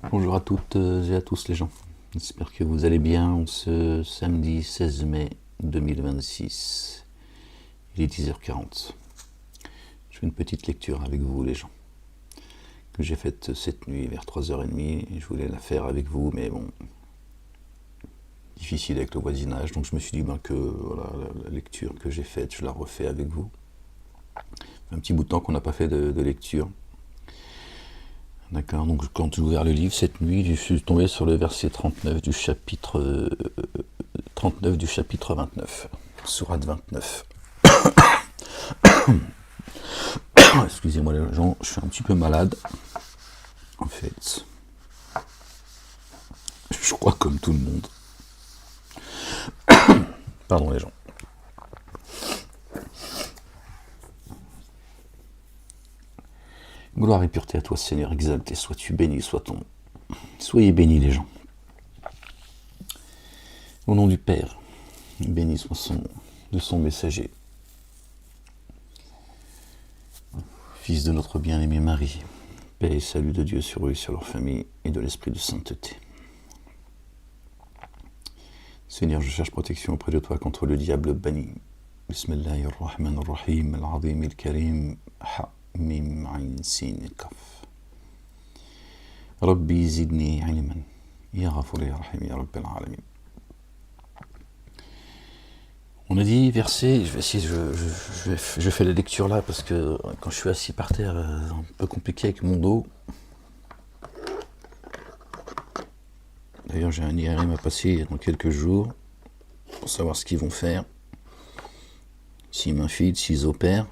Bonjour à toutes et à tous les gens. J'espère que vous allez bien en ce samedi 16 mai 2026. Il est 10h40. Je fais une petite lecture avec vous les gens, que j'ai faite cette nuit vers 3h30. Je voulais la faire avec vous, mais bon, difficile avec le voisinage. Donc je me suis dit que voilà, la lecture que j'ai faite, je la refais avec vous. Un petit bout de temps qu'on n'a pas fait de lecture. D'accord, donc quand j'ai ouvert le livre cette nuit, je suis tombé sur le verset 39 du chapitre 29, sourate 29. Excusez-moi les gens, je suis un petit peu malade, en fait. Je crois comme tout le monde. Pardon les gens. Gloire et pureté à toi Seigneur, exalté sois-tu, béni soit ton nom. Soyez bénis les gens. Au nom du Père, béni soit son nom, de son messager. Fils de notre bien-aimé Marie, paix et salut de Dieu sur eux, sur leur famille et de l'esprit de sainteté. Seigneur, je cherche protection auprès de toi contre le diable banni. Bismillahirrahmanirrahim, al-azim al-karim, ha mim ayn sin kaf. Rabbi zidni ilman, ya ghafur ya rahim ya rabbil alamin. On a dit verset, je vais essayer, je fais la lecture là parce que quand je suis assis par terre, c'est un peu compliqué avec mon dos. D'ailleurs, j'ai un IRM à passer dans quelques jours pour savoir ce qu'ils vont faire. S'ils m'infilent, s'ils opèrent.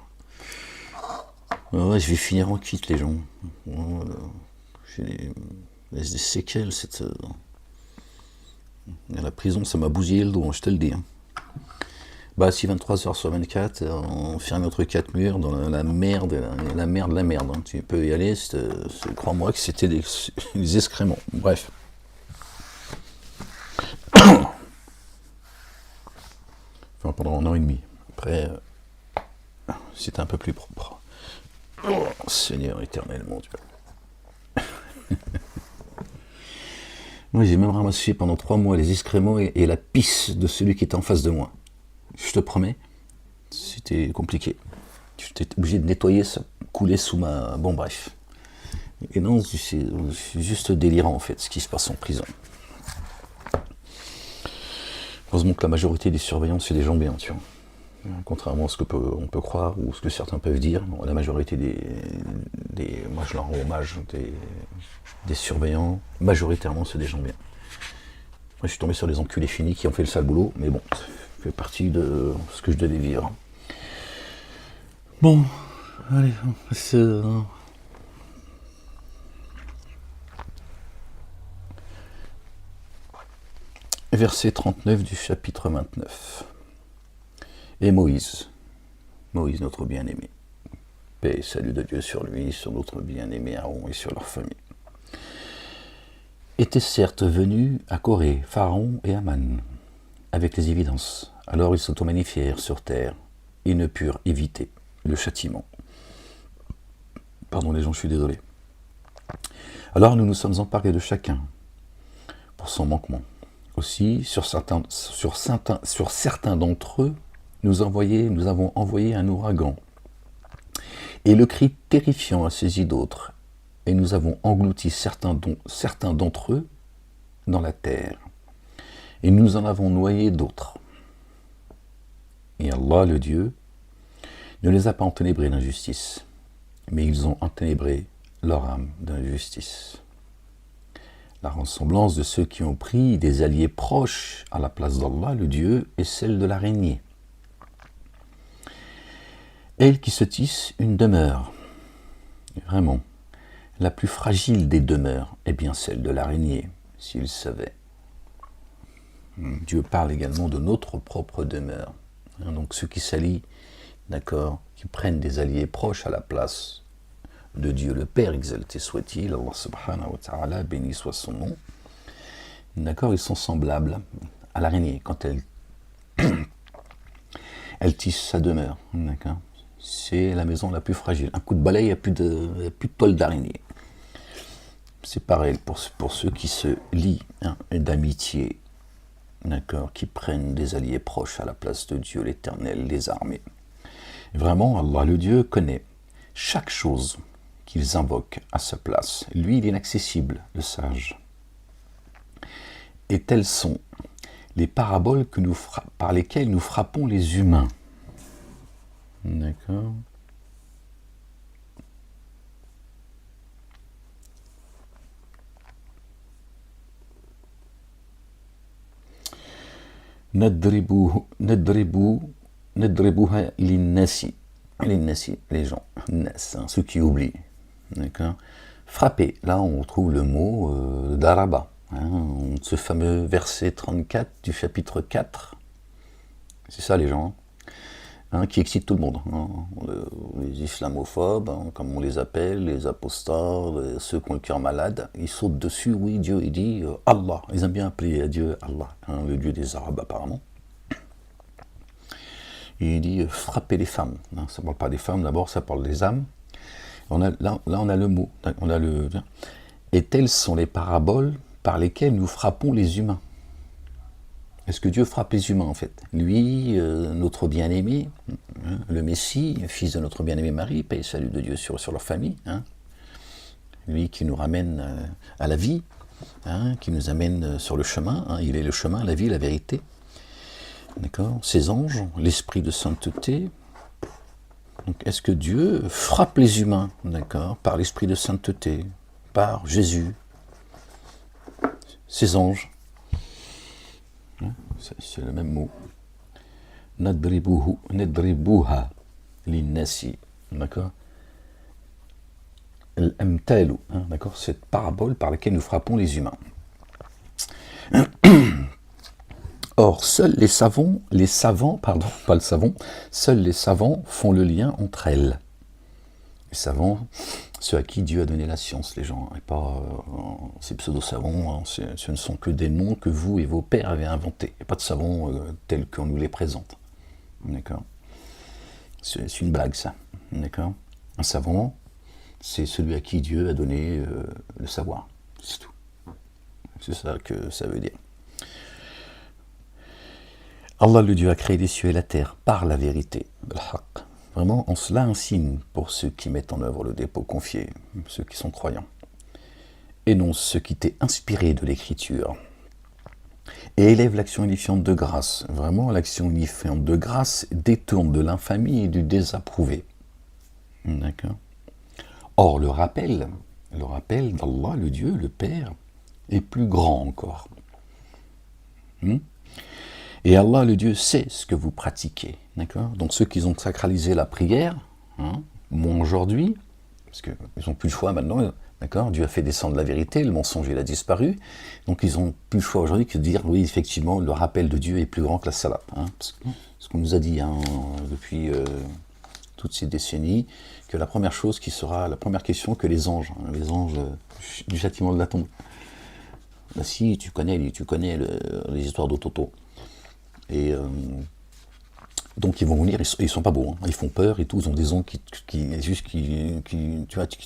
Ouais, je vais finir en kit, les gens. Voilà. J'ai des séquelles. À la prison, ça m'a bousillé le dos, je te le dis. Bah, si 23h sur 24, enfermé entre quatre murs, dans la merde, la merde. Hein. Tu peux y aller, crois-moi que c'était des excréments. Bref. Enfin, pendant 1 an et demi. Après, c'était un peu plus propre. Oh, Seigneur éternel, mon Dieu. Moi, j'ai même ramassé pendant 3 mois les excréments et la pisse de celui qui était en face de moi. Je te promets, c'était compliqué. J'étais obligé de nettoyer, ça coulait sous ma... Bon, bref. Et non, c'est juste délirant, en fait, ce qui se passe en prison. Heureusement que la majorité des surveillants, c'est des gens bien, tu vois. Contrairement à ce qu'on peut croire ou ce que certains peuvent dire, bon, la majorité moi je leur rends hommage, des surveillants, majoritairement c'est des gens bien. Moi je suis tombé sur des enculés finis qui ont fait le sale boulot, mais bon, ça fait partie de ce que je devais vivre. Bon, allez, on passe... Verset 39 du chapitre 29. Et Moïse, notre bien-aimé, paix et salut de Dieu sur lui, sur notre bien-aimé Aaron et sur leur famille, était certes venu à Corée, Pharaon et Aman, avec les évidences. Alors ils s'auto-magnifièrent sur terre et ne purent éviter le châtiment. Pardon les gens, je suis désolé. Alors nous nous sommes emparés de chacun pour son manquement. Aussi, sur certains d'entre eux, nous avons envoyé un ouragan. Et le cri terrifiant a saisi d'autres, et nous avons englouti certains d'entre eux dans la terre. Et nous en avons noyé d'autres. Et Allah, le Dieu, ne les a pas enténébrés d'injustice, mais ils ont enténébré leur âme d'injustice. La ressemblance de ceux qui ont pris des alliés proches à la place d'Allah, le Dieu, est celle de l'araignée. Elle qui se tisse une demeure. Vraiment, la plus fragile des demeures est bien celle de l'araignée, s'il savait. Dieu parle également de notre propre demeure. Donc ceux qui s'allient, d'accord, qui prennent des alliés proches à la place de Dieu le Père, exalté soit-il, Allah subhanahu wa ta'ala, béni soit son nom, d'accord, ils sont semblables à l'araignée quand elle tisse sa demeure, d'accord. C'est la maison la plus fragile. Un coup de balai, il n'y a plus de toile d'araignée. c'est pareil pour ceux qui se lient d'amitié, d'accord, qui prennent des alliés proches à la place de Dieu l'Éternel, les armées. Vraiment, Allah le Dieu connaît chaque chose qu'ils invoquent à sa place. Lui, il est inaccessible, le sage. Et telles sont les paraboles par lesquelles nous frappons les humains. D'accord. Nadribuha linnasi, les gens, nas, ceux qui oublient. D'accord. Frapper, là on trouve le mot daraba, ce fameux verset 34 du chapitre 4. C'est ça les gens, qui excite tout le monde. Les islamophobes, comme on les appelle, les apostats, ceux qui ont le cœur malade, ils sautent dessus, oui, Dieu, il dit Allah. Ils aiment bien appeler Dieu Allah, le Dieu des Arabes apparemment. Et il dit frapper les femmes. Ça ne parle pas des femmes d'abord, ça parle des âmes. Là, on a le mot. Et telles sont les paraboles par lesquelles nous frappons les humains. Est-ce que Dieu frappe les humains en fait? Lui, notre bien-aimé, le Messie, fils de notre bien-aimé Marie, paix et salut de Dieu sur leur famille. Lui qui nous ramène à la vie, qui nous amène sur le chemin. Il est le chemin, la vie, la vérité. D'accord. Ces anges, l'esprit de sainteté. Donc, est-ce que Dieu frappe les humains, d'accord, par l'esprit de sainteté, par Jésus, ces anges? C'est le même mot. Nadribuha linnasi, d'accord. Al-amtalu, d'accord, cette parabole par laquelle nous frappons les humains. Or, seuls les savants, seuls les savants font le lien entre elles. Les savants, ceux à qui Dieu a donné la science, les gens, et pas ces pseudo-savants, ce ne sont que des noms que vous et vos pères avez inventés, et pas de savants tels qu'on nous les présente. D'accord. C'est une blague, ça. D'accord. Un savant, c'est celui à qui Dieu a donné le savoir. C'est tout. C'est ça que ça veut dire. Allah le Dieu a créé les cieux et la terre par la vérité, le haqq. Vraiment, en cela un signe pour ceux qui mettent en œuvre le dépôt confié, ceux qui sont croyants. Énonce ce qui t'est inspiré de l'écriture. Et élève l'action unifiante de grâce. Vraiment, l'action unifiante de grâce détourne de l'infamie et du désapprouvé. D'accord. Or, le rappel d'Allah, le Dieu, le Père, est plus grand encore. Et Allah, le Dieu, sait ce que vous pratiquez. D'accord. Donc ceux qui ont sacralisé la prière, m'ont aujourd'hui, parce qu'ils n'ont plus le choix maintenant, d'accord. Dieu a fait descendre la vérité, le mensonge il a disparu, donc ils n'ont plus le choix aujourd'hui que de dire, oui, effectivement, le rappel de Dieu est plus grand que la salat. Ce qu'on nous a dit depuis toutes ces décennies, que la première chose qui sera, la première question que les anges du châtiment de la tombe. Bah, si, tu connais les histoires d'Ototo. Et donc ils vont venir, ils sont pas beaux, ils font peur et tout, ils ont des ongles qui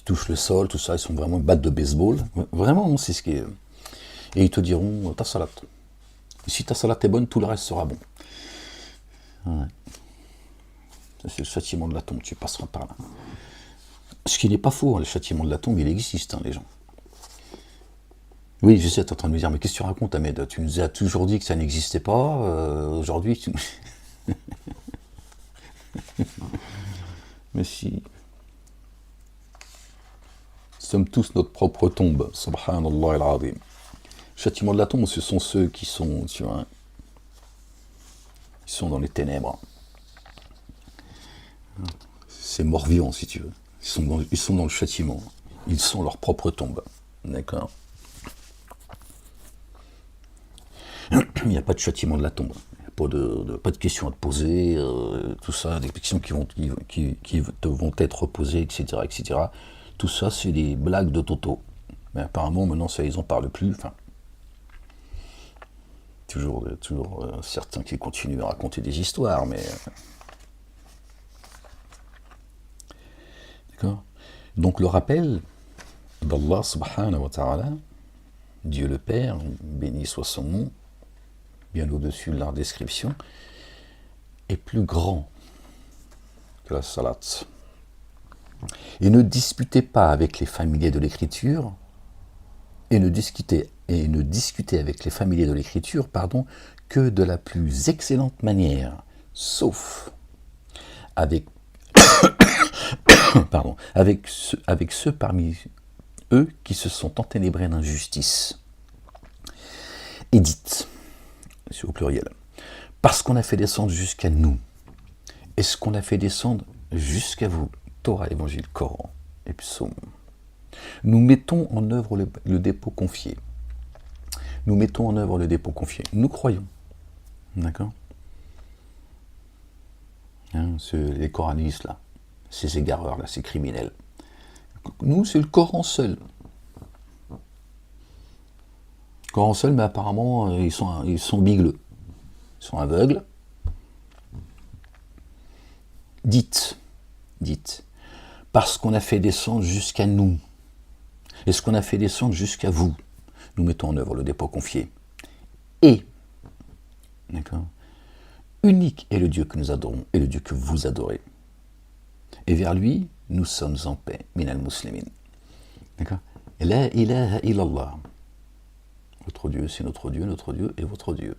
touchent le sol, tout ça, ils sont vraiment une batte de baseball. Vraiment, c'est ce qui est. Et ils te diront ta salat. Si ta salat est bonne, tout le reste sera bon. Ouais. Ça, c'est le châtiment de la tombe, tu passeras par là. Ce qui n'est pas faux, le châtiment de la tombe, il existe, les gens. Oui, je sais, tu es en train de me dire, mais qu'est-ce que tu racontes, Ahmed? Tu nous as toujours dit que ça n'existait pas, aujourd'hui tu... Mais si. Nous sommes tous notre propre tombe, subhanallah al-azim. Châtiment de la tombe, ce sont ceux qui sont, tu vois, ils sont dans les ténèbres. C'est mort-vivant, si tu veux. Ils sont dans le châtiment. Ils sont leur propre tombe. D'accord. Il n'y a pas de châtiment de la tombe. Il n'y a pas de questions à te poser, tout ça, des questions qui te vont être posées, etc., etc. Tout ça, c'est des blagues de Toto. Mais apparemment, maintenant, ça, ils n'en parlent plus. Enfin, toujours certains qui continuent à raconter des histoires, mais... D'accord. Donc le rappel, d'Allah subhanahu wa ta'ala, Dieu le Père, béni soit son nom, bien au-dessus de leur description, est plus grand que la salat. Et ne disputez pas avec les familiers de l'écriture, et ne discutez avec les familiers de l'écriture, que de la plus excellente manière, sauf avec, avec ceux parmi eux qui se sont enténébrés d'injustice. Et dites, c'est au pluriel, parce qu'on a fait descendre jusqu'à nous, est-ce qu'on a fait descendre jusqu'à vous, Torah, Évangile, Coran et Psaume. Nous mettons en œuvre le dépôt confié. Nous mettons en œuvre le dépôt confié. Nous croyons. D'accord ? Les coranistes, là, ces égareurs, là, ces criminels. Nous, c'est le Coran seul. Le Coran seul, mais apparemment, ils sont bigleux. Ils sont aveugles. Dites, parce qu'on a fait descendre jusqu'à nous, et ce qu'on a fait descendre jusqu'à vous, nous mettons en œuvre le dépôt confié. Et, d'accord, unique est le Dieu que nous adorons, et le Dieu que vous adorez. Et vers lui, nous sommes en paix, minal muslimin. D'accord ? La ilaha illallah. Votre Dieu, c'est notre Dieu est votre Dieu.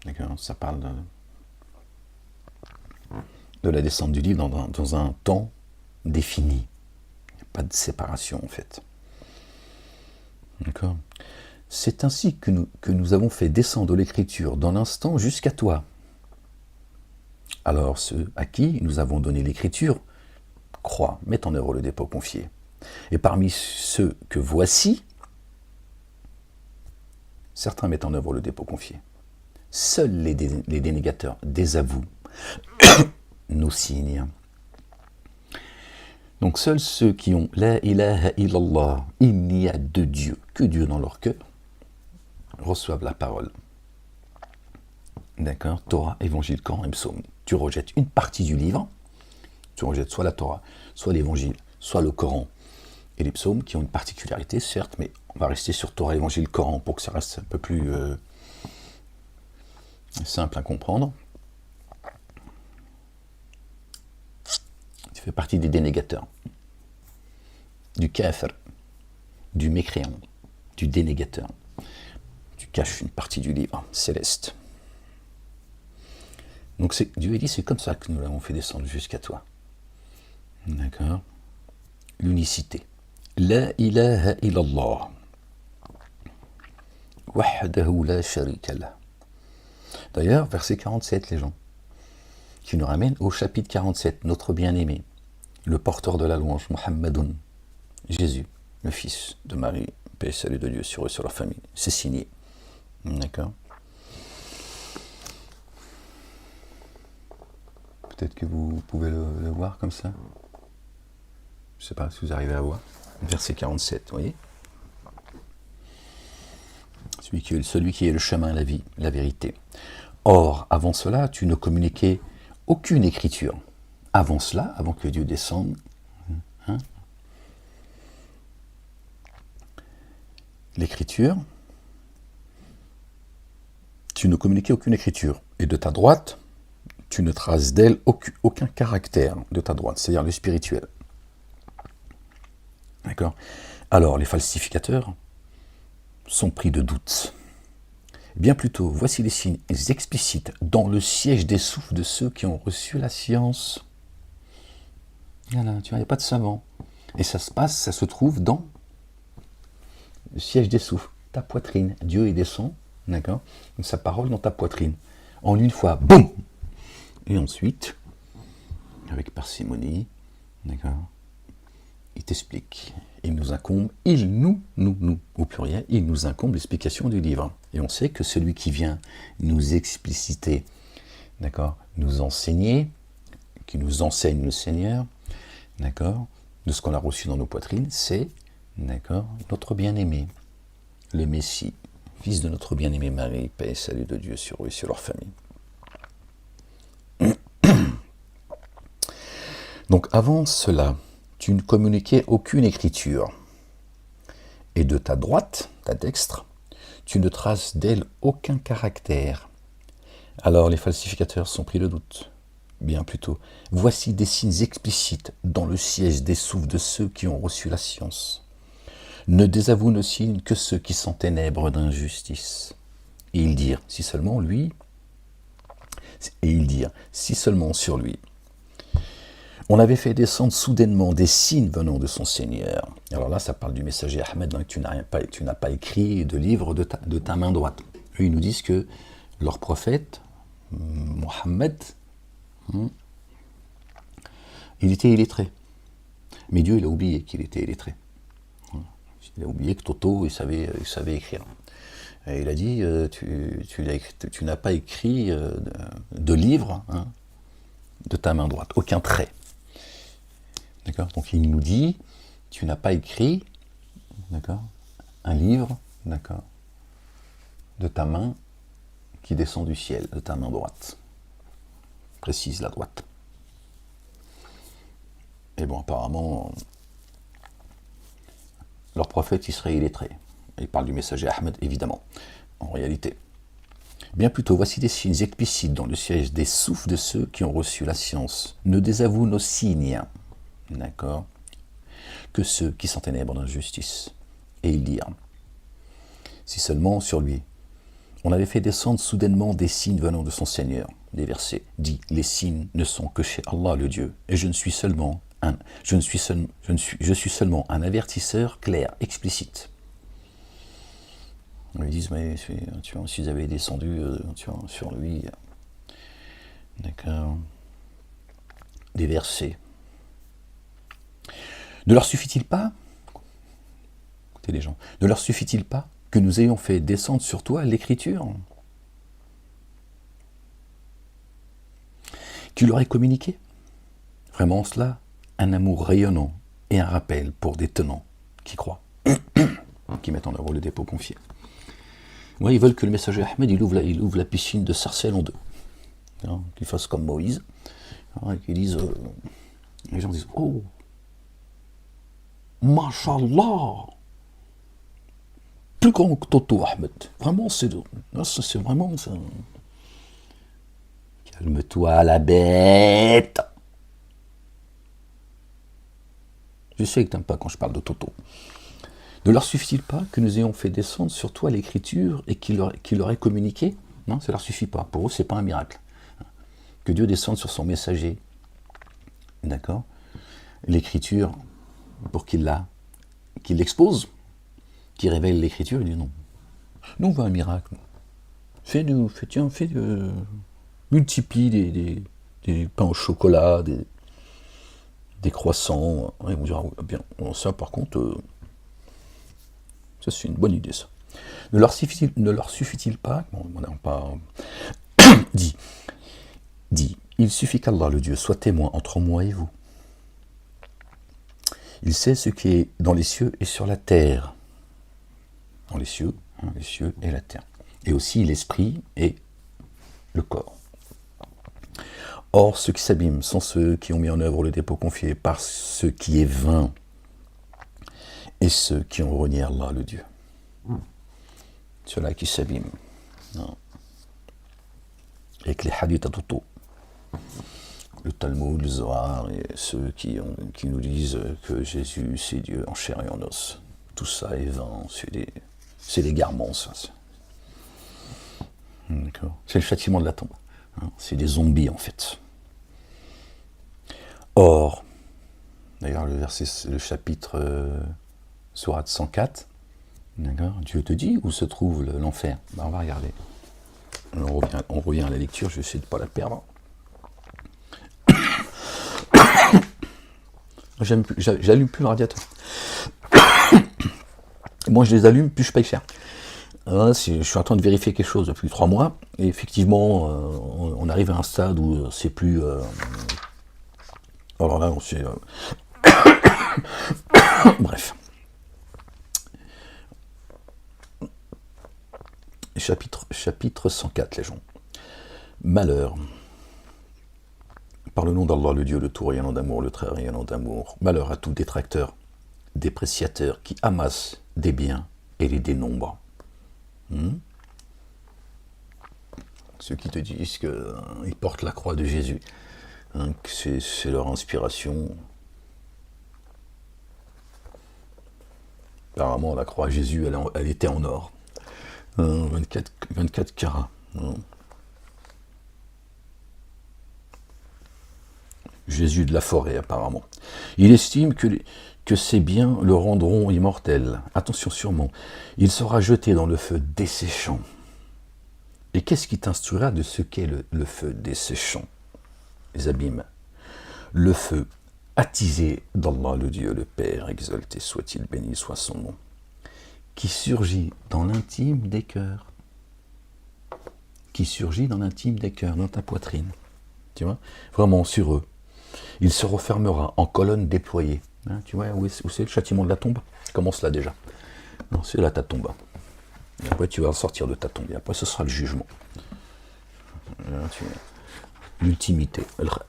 D'accord ? Ça parle de la descente du livre dans un temps défini. Il n'y a pas de séparation en fait. D'accord ? C'est ainsi que nous avons fait descendre l'écriture dans l'instant jusqu'à toi. Alors ceux à qui nous avons donné l'écriture croient, mettent en œuvre le dépôt confié. Et parmi ceux que voici, certains mettent en œuvre le dépôt confié. Seuls les dénégateurs désavouent nos signes. Donc seuls ceux qui ont la ilaha illallah, il n'y a de Dieu, que Dieu dans leur cœur, reçoivent la parole. D'accord ? Torah, Évangile, Coran et Psaume. Tu rejettes une partie du livre, tu rejettes soit la Torah, soit l'Évangile, soit le Coran et les psaumes qui ont une particularité, certes, mais on va rester sur Torah, Évangile, Coran pour que ça reste un peu plus simple à comprendre. Tu fais partie des dénégateurs, du kafir, du mécréant, du dénégateur. Tu caches une partie du livre céleste. Donc Dieu a dit, c'est comme ça que nous l'avons fait descendre jusqu'à toi. D'accord ? L'unicité. La ilaha illallah. Wahdahu la sharika lah. D'ailleurs, verset 47, les gens, qui nous ramène au chapitre 47, notre bien-aimé, le porteur de la louange, Muhammadun, Jésus, le fils de Marie, paix et salut de Dieu sur eux, sur leur famille. C'est signé. D'accord ? Peut-être que vous pouvez le voir comme ça. Je ne sais pas si vous arrivez à voir. Verset 47, vous voyez ? Celui qui est le chemin, la vie, la vérité. Or, avant cela, tu ne communiquais aucune écriture. Avant cela, avant que Dieu descende, l'écriture, tu ne communiquais aucune écriture. Et de ta droite, tu ne traces d'elle aucun caractère de ta droite, c'est-à-dire le spirituel. D'accord ? Alors, les falsificateurs sont pris de doutes. Bien plutôt, voici les signes explicites dans le siège des souffles de ceux qui ont reçu la science. Voilà, tu vois, il n'y a pas de savant. Et ça se trouve dans le siège des souffles, ta poitrine. Dieu, il descend, d'accord ? Sa parole dans ta poitrine. En une fois, boum ! Et ensuite, avec parcimonie, d'accord, il t'explique. Il nous incombe, nous, au pluriel, il nous incombe l'explication du livre. Et on sait que celui qui vient nous expliciter, d'accord, nous enseigner, qui nous enseigne le Seigneur, d'accord, de ce qu'on a reçu dans nos poitrines, c'est, d'accord, notre bien-aimé, le Messie, fils de notre bien-aimé Marie, paix et salut de Dieu sur eux et sur leur famille. Donc avant cela, tu ne communiquais aucune écriture. Et de ta droite, ta dextre, tu ne traces d'elle aucun caractère. Alors les falsificateurs sont pris de doute. Bien plutôt, voici des signes explicites dans le siège des souffles de ceux qui ont reçu la science. Ne désavouent nos signes que ceux qui s'enténèbrent d'injustice. Et ils dirent, si seulement sur lui, on avait fait descendre soudainement des signes venant de son Seigneur. Alors là, ça parle du messager Ahmed, hein, tu n'as pas écrit de livre de ta main droite. Eux, ils nous disent que leur prophète, Mohammed, il était illettré. Mais Dieu, il a oublié qu'il était illettré. Il a oublié que Toto, il savait écrire. Et il a dit, tu n'as pas écrit de livre de ta main droite, aucun trait. D'accord ? Donc il nous dit, tu n'as pas écrit, d'accord, un livre, d'accord, de ta main qui descend du ciel, de ta main droite. Précise la droite. Et bon, apparemment, leur prophète, il serait illettré. Il parle du messager Ahmed, évidemment, en réalité. Bien plutôt, voici des signes explicites dans le siège des souffles de ceux qui ont reçu la science. Ne désavouent nos signes, d'accord, que ceux qui s'enténèbrent d'injustice. Et ils dirent, si seulement sur lui, on avait fait descendre soudainement des signes venant de son Seigneur. Des versets dit, les signes ne sont que chez Allah le Dieu, et je suis seulement un avertisseur clair, explicite. Ils disent, mais tu vois, s'ils avaient descendu sur lui, d'accord, des versets. Ne leur suffit-il pas, écoutez les gens, ne leur suffit-il pas que nous ayons fait descendre sur toi l'écriture qui leur est communiquée? Vraiment cela, un amour rayonnant et un rappel pour des tenants qui croient, qui mettent en œuvre le dépôt confié. Ouais, ils veulent que le messager Ahmed il ouvre la piscine de Sarcelles en deux. Hein, qu'il fasse comme Moïse. Hein, qu'ils disent, les gens disent, oh, Mashallah, plus grand que Toto Ahmed. Vraiment, c'est vraiment ça. Calme-toi, la bête. Je sais que t'aimes pas quand je parle de Toto. Ne leur suffit-il pas que nous ayons fait descendre sur toi l'écriture et qu'il leur ait communiqué? Non, ça leur suffit pas. Pour eux, c'est pas un miracle. Que Dieu descende sur son messager, d'accord, l'écriture, pour qu'il l'expose, qu'il révèle l'écriture, il dit non. Nous, on veut un miracle. Multiplie des pains au chocolat, des croissants. Et on dira, bien, ça par contre, ça c'est une bonne idée ça. Ne leur suffit-il pas, bon, on n'a pas dit, il suffit qu'Allah le Dieu soit témoin entre moi et vous. Il sait ce qui est dans les cieux et sur la terre. Dans les cieux et la terre. Et aussi l'esprit et le corps. Or, ceux qui s'abîment sont ceux qui ont mis en œuvre le dépôt confié par ce qui est vain et ceux qui ont renié Allah le Dieu. Ceux-là qui s'abîment. Avec les hadiths à Toto. Le Talmud, le Zohar, et ceux qui nous disent que Jésus, c'est Dieu en chair et en os. Tout ça est vain, c'est des garments, ça. D'accord. C'est le châtiment de la tombe. C'est des zombies, en fait. Or, d'ailleurs, le chapitre Sourate 104, d'accord, Dieu te dit où se trouve l'enfer. Ben, on va regarder. On revient à la lecture, je vais essayer de ne pas la perdre. J'allume plus le radiateur. Moi, je les allume, plus je paye cher. Je suis en train de vérifier quelque chose depuis 3 mois, et effectivement, on arrive à un stade où c'est plus... alors là, c'est... Bref. Chapitre 104, les gens. Malheur. Par le nom d'Allah, le Dieu, le tout rayonnant d'amour, le très rayonnant d'amour. Malheur à tout détracteur, dépréciateur qui amasse des biens et les dénombre. Ceux qui te disent qu'ils portent la croix de Jésus, que c'est leur inspiration. Apparemment, la croix de Jésus, elle était en or. 24 carats. Jésus de la forêt, apparemment. Il estime que ces biens le rendront immortel. Attention sûrement, il sera jeté dans le feu desséchant. Et qu'est-ce qui t'instruira de ce qu'est le feu desséchant? Les abîmes. Le feu attisé d'Allah, le Dieu, le Père, exalté soit-il, béni soit son nom, qui surgit dans l'intime des cœurs. Qui surgit dans l'intime des cœurs, dans ta poitrine. Tu vois? Vraiment, sur eux. Il se refermera en colonne déployée. Tu vois où c'est le châtiment de la tombe? Commence là déjà. Non, c'est là ta tombe. Et après tu vas sortir de ta tombe. Et après ce sera le jugement. L'ultimité.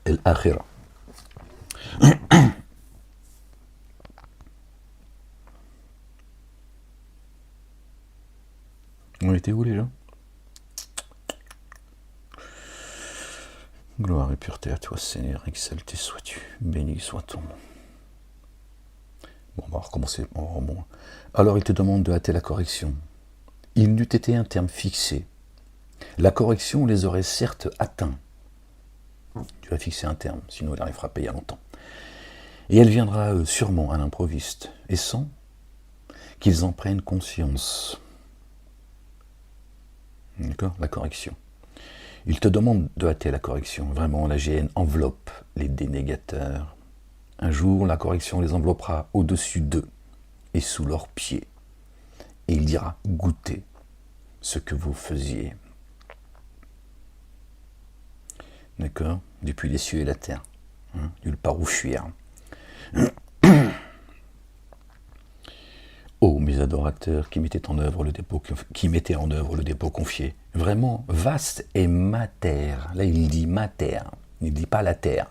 Al-akhira. On était où les gens? Gloire et pureté à toi, Seigneur, exalté sois-tu, béni soit ton nom. Bon, on va recommencer. Bon. Alors il te demande de hâter la correction. Il n'eût été un terme fixé. La correction les aurait certes atteints. Tu vas fixer un terme, sinon il arrivera pas il y a longtemps. Et elle viendra sûrement à l'improviste, et sans qu'ils en prennent conscience. D'accord? La correction. Il te demande de hâter la correction. Vraiment, la GN enveloppe les dénégateurs. Un jour, la correction les enveloppera au-dessus d'eux et sous leurs pieds. Et il dira, goûtez ce que vous faisiez. D'accord? Depuis les cieux et la terre. Nulle part où fuir. Ô mes adorateurs qui mettaient en œuvre le dépôt confié. Vraiment vaste et mater. Là il dit mater. Il ne dit pas la terre.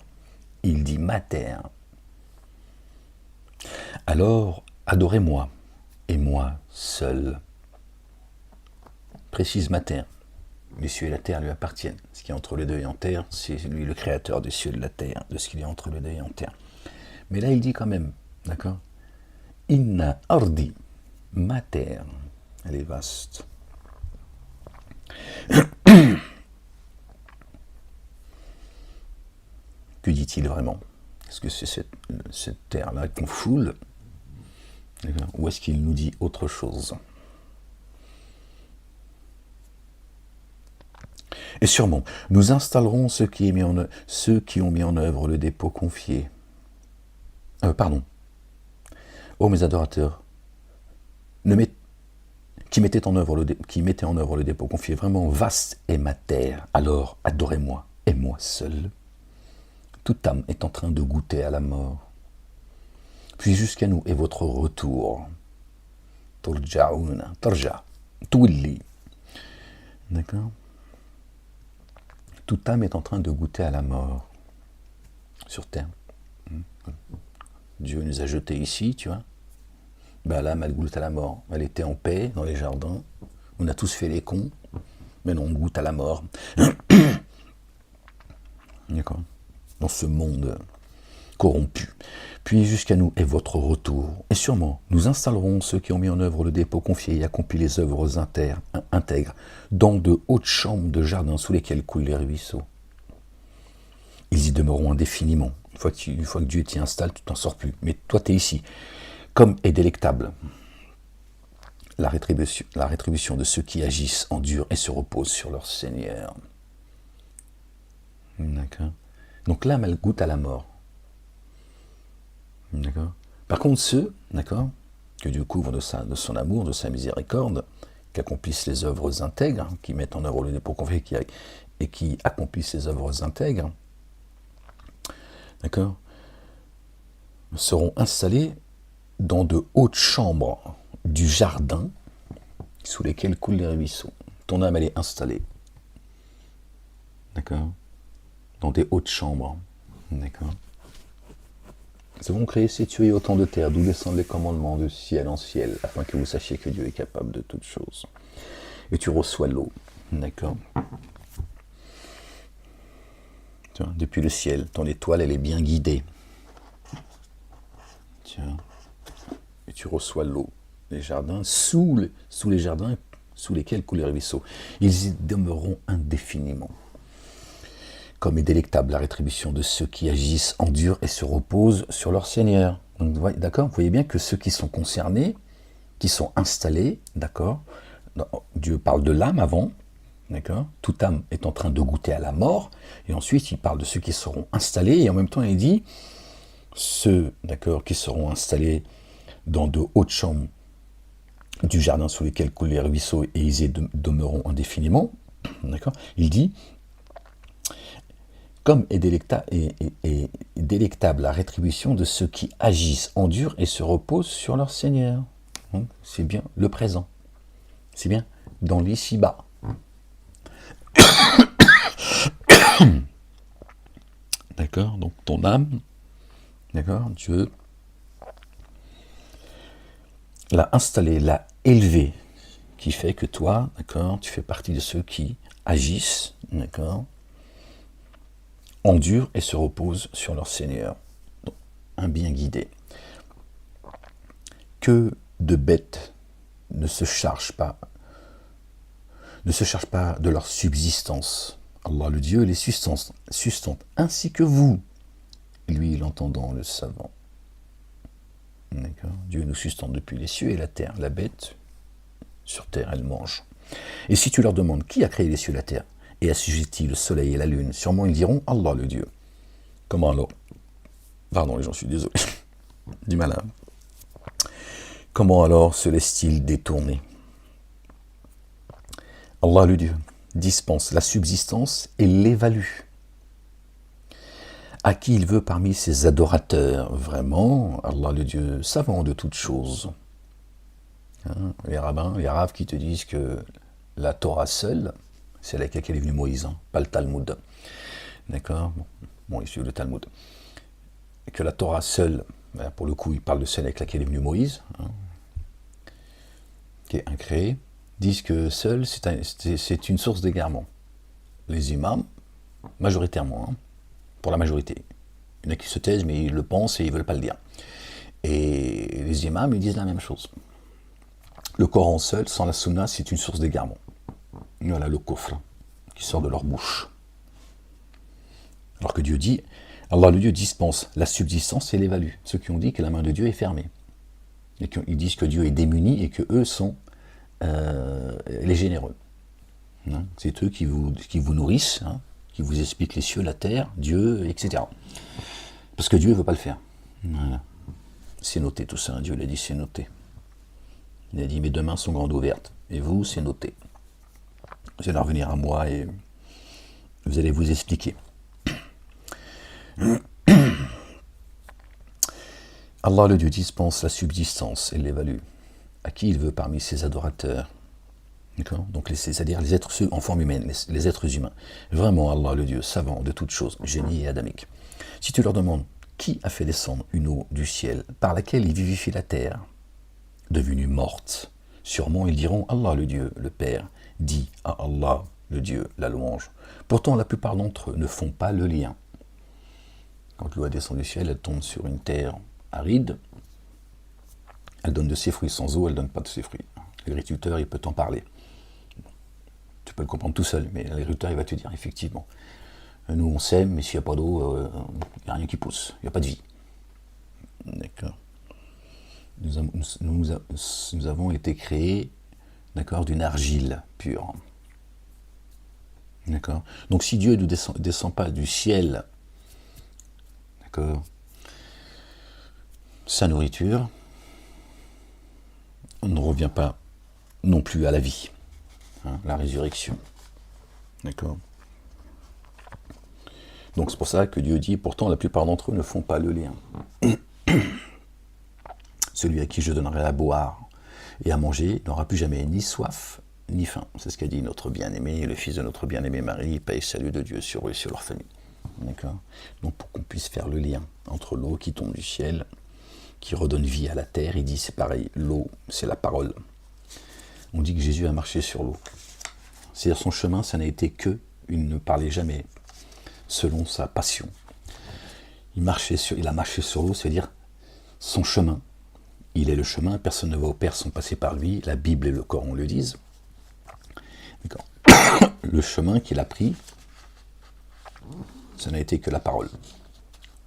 Il dit mater. Alors adorez-moi et moi seul. Précise mater. Les cieux et la terre lui appartiennent. Ce qui est entre les deux et en terre, c'est lui le créateur des cieux et de la terre, de ce qu'il est entre les deux et en terre. Mais là il dit quand même, d'accord? Inna ardi, ma terre, elle est vaste. Que dit-il vraiment? Est-ce que c'est cette terre-là qu'on foule? Ou est-ce qu'il nous dit autre chose? Et sûrement, nous installerons ceux qui ont mis en œuvre le dépôt confié. Ô mes adorateurs, qui mettaient en œuvre le dépôt confié, vraiment vaste est ma terre, alors adorez-moi, et moi seul. Toute âme est en train de goûter à la mort. Puis jusqu'à nous est votre retour. Turja'una, tarja, tuwilli. D'accord? Toute âme est en train de goûter à la mort sur terre. Dieu nous a jetés ici, tu vois. Ben, l'âme, elle goûte à la mort. Elle était en paix dans les jardins. On a tous fait les cons. Mais non, on goûte à la mort. D'accord? Dans ce monde corrompu. Puis jusqu'à nous est votre retour. Et sûrement, nous installerons ceux qui ont mis en œuvre le dépôt confié et accompli les œuvres intègres dans de hautes chambres de jardins sous lesquelles coulent les ruisseaux. Ils y demeureront indéfiniment. Une fois que Dieu t'y installe, tu t'en sors plus. Mais toi, tu es ici. Comme est délectable la rétribution de ceux qui agissent en dur et se reposent sur leur Seigneur. D'accord. Donc l'âme, elle goûte à la mort. D'accord. Par contre, ceux, d'accord, que Dieu couvre de son amour, de sa miséricorde, qui accomplissent les œuvres intègres, qui mettent en œuvre le dépôt confié et qui accomplissent les œuvres intègres, d'accord, seront installés dans de hautes chambres du jardin sous lesquelles coulent les ruisseaux. Ton âme, elle est installée. D'accord? Dans des hautes chambres. D'accord. Nous avons créé ces cieux et autant de terre, d'où descendent les commandements de ciel en ciel, afin que vous sachiez que Dieu est capable de toutes choses. Et tu reçois l'eau. D'accord. Tiens, depuis le ciel, ton étoile, elle est bien guidée. Tiens. Et tu reçois l'eau. Les jardins, sous les jardins, sous lesquels coulent les ruisseaux. Ils y demeureront indéfiniment. Comme est délectable la rétribution de ceux qui agissent, endurent et se reposent sur leur Seigneur. Donc, d'accord, vous voyez bien que ceux qui sont concernés, qui sont installés, d'accord, Dieu parle de l'âme avant, d'accord, toute âme est en train de goûter à la mort, et ensuite il parle de ceux qui seront installés, et en même temps il dit, ceux, d'accord, qui seront installés dans de hautes chambres du jardin sous lesquels coulent les ruisseaux, et ils y demeureront indéfiniment, d'accord, il dit, comme est délectable la rétribution de ceux qui agissent, endurent et se reposent sur leur Seigneur. C'est bien le présent. C'est bien dans l'ici-bas. D'accord? Donc ton âme, d'accord? Dieu l'a installé, l'a élevé, qui fait que toi, d'accord, tu fais partie de ceux qui agissent, d'accord, endurent et se reposent sur leur Seigneur. Donc, un bien guidé. Que de bêtes ne se chargent pas de leur subsistance. Allah le Dieu les sustente, ainsi que vous, lui l'entendant, le savant. D'accord. Dieu nous sustente depuis les cieux et la terre. La bête, sur terre, elle mange. Et si tu leur demandes qui a créé les cieux et la terre et assujetti le soleil et la lune, sûrement ils diront Allah le Dieu. Comment alors? Pardon, j'en suis désolé. Du malin. Comment alors se laisse-t-il détourner? Allah le Dieu dispense la subsistance et l'évalue. À qui il veut parmi ses adorateurs, vraiment, Allah le Dieu savant de toutes choses. Hein, les rabbins qui te disent que la Torah seule, c'est avec laquelle est venu Moïse, hein, pas le Talmud. D'accord? Bon, il suit le Talmud. Et que la Torah seule, ben, pour le coup, il parle de celle avec laquelle est venu Moïse, hein, qui est incréé, disent que seul, c'est une source d'égarement. Les imams, majoritairement, hein, pour la majorité. Il y en a qui se taisent, mais ils le pensent et ils ne veulent pas le dire. Et les imams, ils disent la même chose. Le Coran seul, sans la sunna, c'est une source d'égarement. Voilà le kufr qui sort de leur bouche. Alors que Dieu dit, Allah le Dieu dispense la subsistance et l'évalue. Ceux qui ont dit que la main de Dieu est fermée. Et qu'ils disent que Dieu est démuni et que eux sont les généreux. Hein, c'est eux qui vous nourrissent, hein, qui vous expliquent les cieux, la terre, Dieu, etc. Parce que Dieu ne veut pas le faire. Voilà. C'est noté tout ça, hein, Dieu l'a dit, c'est noté. Il a dit, mes deux mains sont grandes ouvertes. Et vous, c'est noté. Vous allez revenir à moi et vous allez vous expliquer. Allah le Dieu dispense la subsistance et l'évalue à qui il veut parmi ses adorateurs. D'accord? Donc c'est-à-dire les êtres en forme humaine, les êtres humains. Vraiment Allah le Dieu, savant de toutes choses, génie et adamique. Si tu leur demandes qui a fait descendre une eau du ciel par laquelle il vivifie la terre, devenue morte, sûrement ils diront Allah le Dieu, le Père, dit à Allah le Dieu, la louange. Pourtant la plupart d'entre eux ne font pas le lien. Quand l'eau descend du ciel, elle tombe sur une terre aride, elle donne de ses fruits. Sans eau, elle ne donne pas de ses fruits. L'agriculteur, il peut t'en parler. Tu peux le comprendre tout seul, mais l'agriculteur, il va te dire, effectivement, nous on sème, mais s'il n'y a pas d'eau, il n'y a rien qui pousse, il n'y a pas de vie. D'accord. Nous avons été créés, d'accord, d'une argile pure. D'accord. Donc si Dieu ne descend pas du ciel, d'accord, sa nourriture, on ne revient pas non plus à la vie, hein, la résurrection. D'accord. Donc c'est pour ça que Dieu dit, pourtant la plupart d'entre eux ne font pas le lien. Celui à qui je donnerai à boire et à manger n'aura plus jamais ni soif ni faim. C'est ce qu'a dit notre bien-aimé, le fils de notre bien-aimé Marie, paix et salut de Dieu sur eux et sur leur famille. D'accord. Donc pour qu'on puisse faire le lien entre l'eau qui tombe du ciel, qui redonne vie à la terre, il dit c'est pareil, l'eau, c'est la parole. On dit que Jésus a marché sur l'eau. C'est-à-dire son chemin, ça n'a été que, il ne parlait jamais selon sa passion. Il a marché sur l'eau, c'est-à-dire son chemin. Il est le chemin, personne ne va au Père sans passer par lui, la Bible et le Coran le disent. D'accord. Le chemin qu'il a pris, ça n'a été que la parole,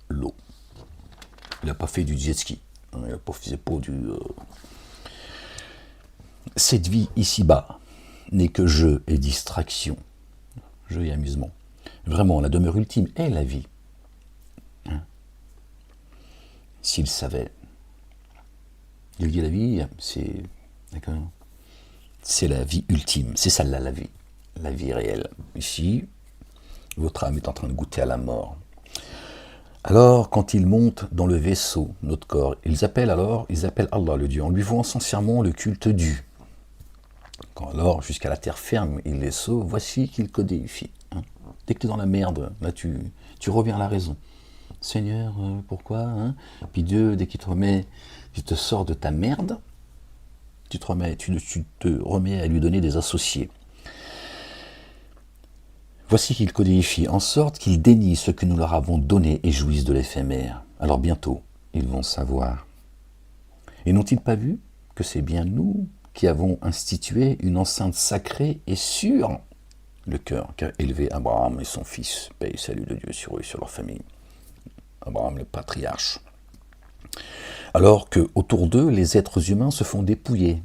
l'eau. Il n'a pas fait du jet ski, il n'a pas fait du... Cette vie ici-bas n'est que jeu et distraction, jeu et amusement. Vraiment, la demeure ultime est la vie. Hein? S'il savait, il dit la vie, c'est... D'accord, c'est la vie ultime, c'est celle-là la vie réelle. Ici, votre âme est en train de goûter à la mort. Alors, quand ils montent dans le vaisseau, notre corps, ils appellent Allah le Dieu, en lui vouant sincèrement le culte dû. Quand alors, jusqu'à la terre ferme, il les sauve, voici qu'il codifie. Hein. Dès que tu es dans la merde, là tu reviens à la raison. Seigneur, pourquoi hein? Puis Dieu, dès qu'il te remet, tu te sors de ta merde, tu te remets à lui donner des associés. Voici qu'ils codifient en sorte qu'ils dénient ce que nous leur avons donné et jouissent de l'éphémère. Alors bientôt, ils vont savoir. Et n'ont-ils pas vu que c'est bien nous qui avons institué une enceinte sacrée et sûre, le cœur qu'a élevé Abraham et son fils, paix et salut de Dieu sur eux et sur leur famille. Abraham le patriarche. Alors que autour d'eux, les êtres humains se font dépouiller.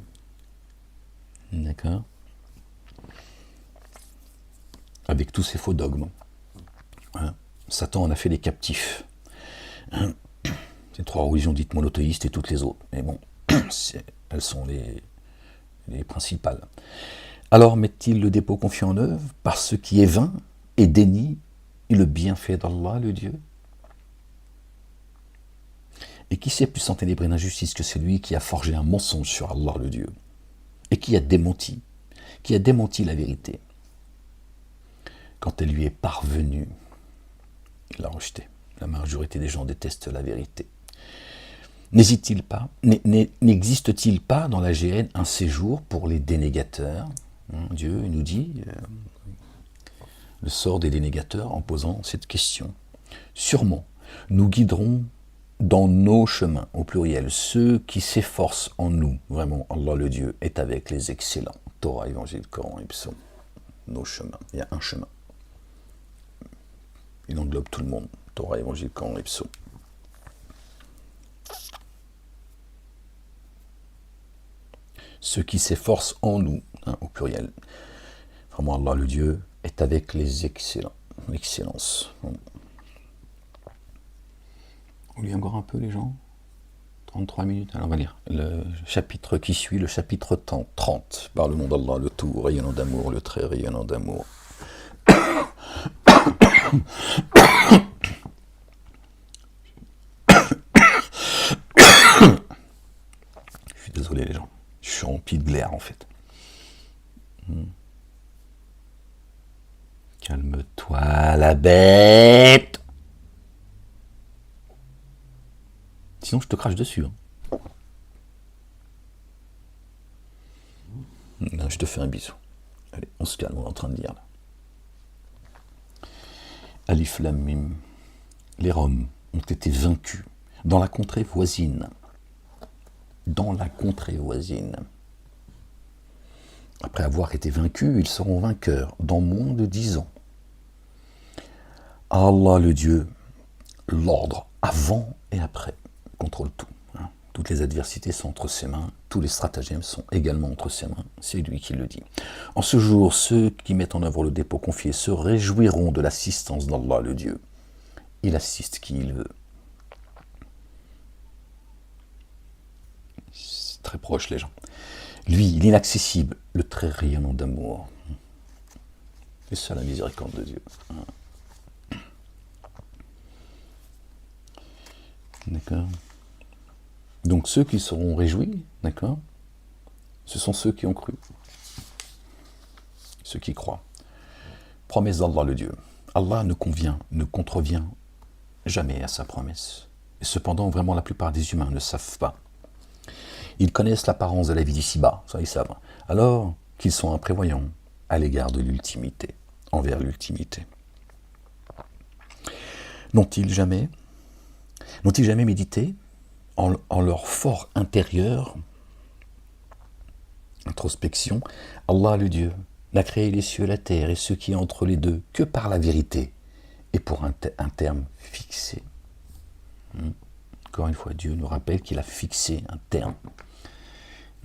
D'accord ? Avec tous ces faux dogmes. Hein. Satan en a fait des captifs. Hein. Ces trois religions dites monothéistes et toutes les autres. Mais bon, elles sont les principales. Alors met-il le dépôt confié en œuvre par ce qui est vain et dénie le bienfait d'Allah, le Dieu? Et qui c'est plus en ténèbres et d'injustice que celui qui a forgé un mensonge sur Allah, le Dieu, et qui a démenti la vérité? Quand elle lui est parvenue, il l'a rejetée. La majorité des gens détestent la vérité. N'existe-t-il pas dans la GN un séjour pour les dénégateurs? Dieu nous dit le sort des dénégateurs en posant cette question. Sûrement, nous guiderons dans nos chemins, au pluriel, ceux qui s'efforcent en nous. Vraiment, Allah le Dieu est avec les excellents. Torah, Évangile, Coran et Psaume. Nos chemins. Il y a un chemin. Il englobe tout le monde. Torah, Évangile, Coran et Psaume. Ceux qui s'efforcent en nous, au pluriel. Vraiment, Allah le Dieu est avec les excellents. L'excellence. Vous lisez encore un peu, les gens? 33 minutes. Alors, on va lire le chapitre qui suit, le chapitre 30. Par le nom d'Allah, le tout rayonnant d'amour, le très rayonnant d'amour. Je suis désolé, les gens. Je suis rempli de glaire, en fait. Calme-toi, la bête. Sinon, je te crache dessus. Non, je te fais un bisou. Allez, on se calme, on est en train de lire là. Alif Lam Mim. Les Roms ont été vaincus dans la contrée voisine. Dans la contrée voisine. Après avoir été vaincus, ils seront vainqueurs dans moins de 10 ans. Allah le Dieu, l'ordre avant et après, contrôle tout. Toutes les adversités sont entre ses mains, tous les stratagèmes sont également entre ses mains, c'est lui qui le dit. En ce jour, ceux qui mettent en œuvre le dépôt confié se réjouiront de l'assistance d'Allah le Dieu. Il assiste qui il veut. C'est très proche les gens. Lui, l'inaccessible, le très rayonnant d'amour. C'est ça la miséricorde de Dieu. D'accord. Donc ceux qui seront réjouis, d'accord, ce sont ceux qui ont cru. Ceux qui croient. Promesse d'Allah le Dieu. Allah ne contrevient jamais à sa promesse. Et cependant, vraiment, la plupart des humains ne savent pas. Ils connaissent l'apparence de la vie d'ici-bas, ça ils savent. Alors qu'ils sont imprévoyants à l'égard de l'ultimité, envers l'ultimité. N'ont-ils jamais médité en leur fort intérieur, introspection, Allah le Dieu n'a créé les cieux et la terre et ce qui est entre les deux que par la vérité et pour un terme fixé. Encore une fois, Dieu nous rappelle qu'il a fixé un terme.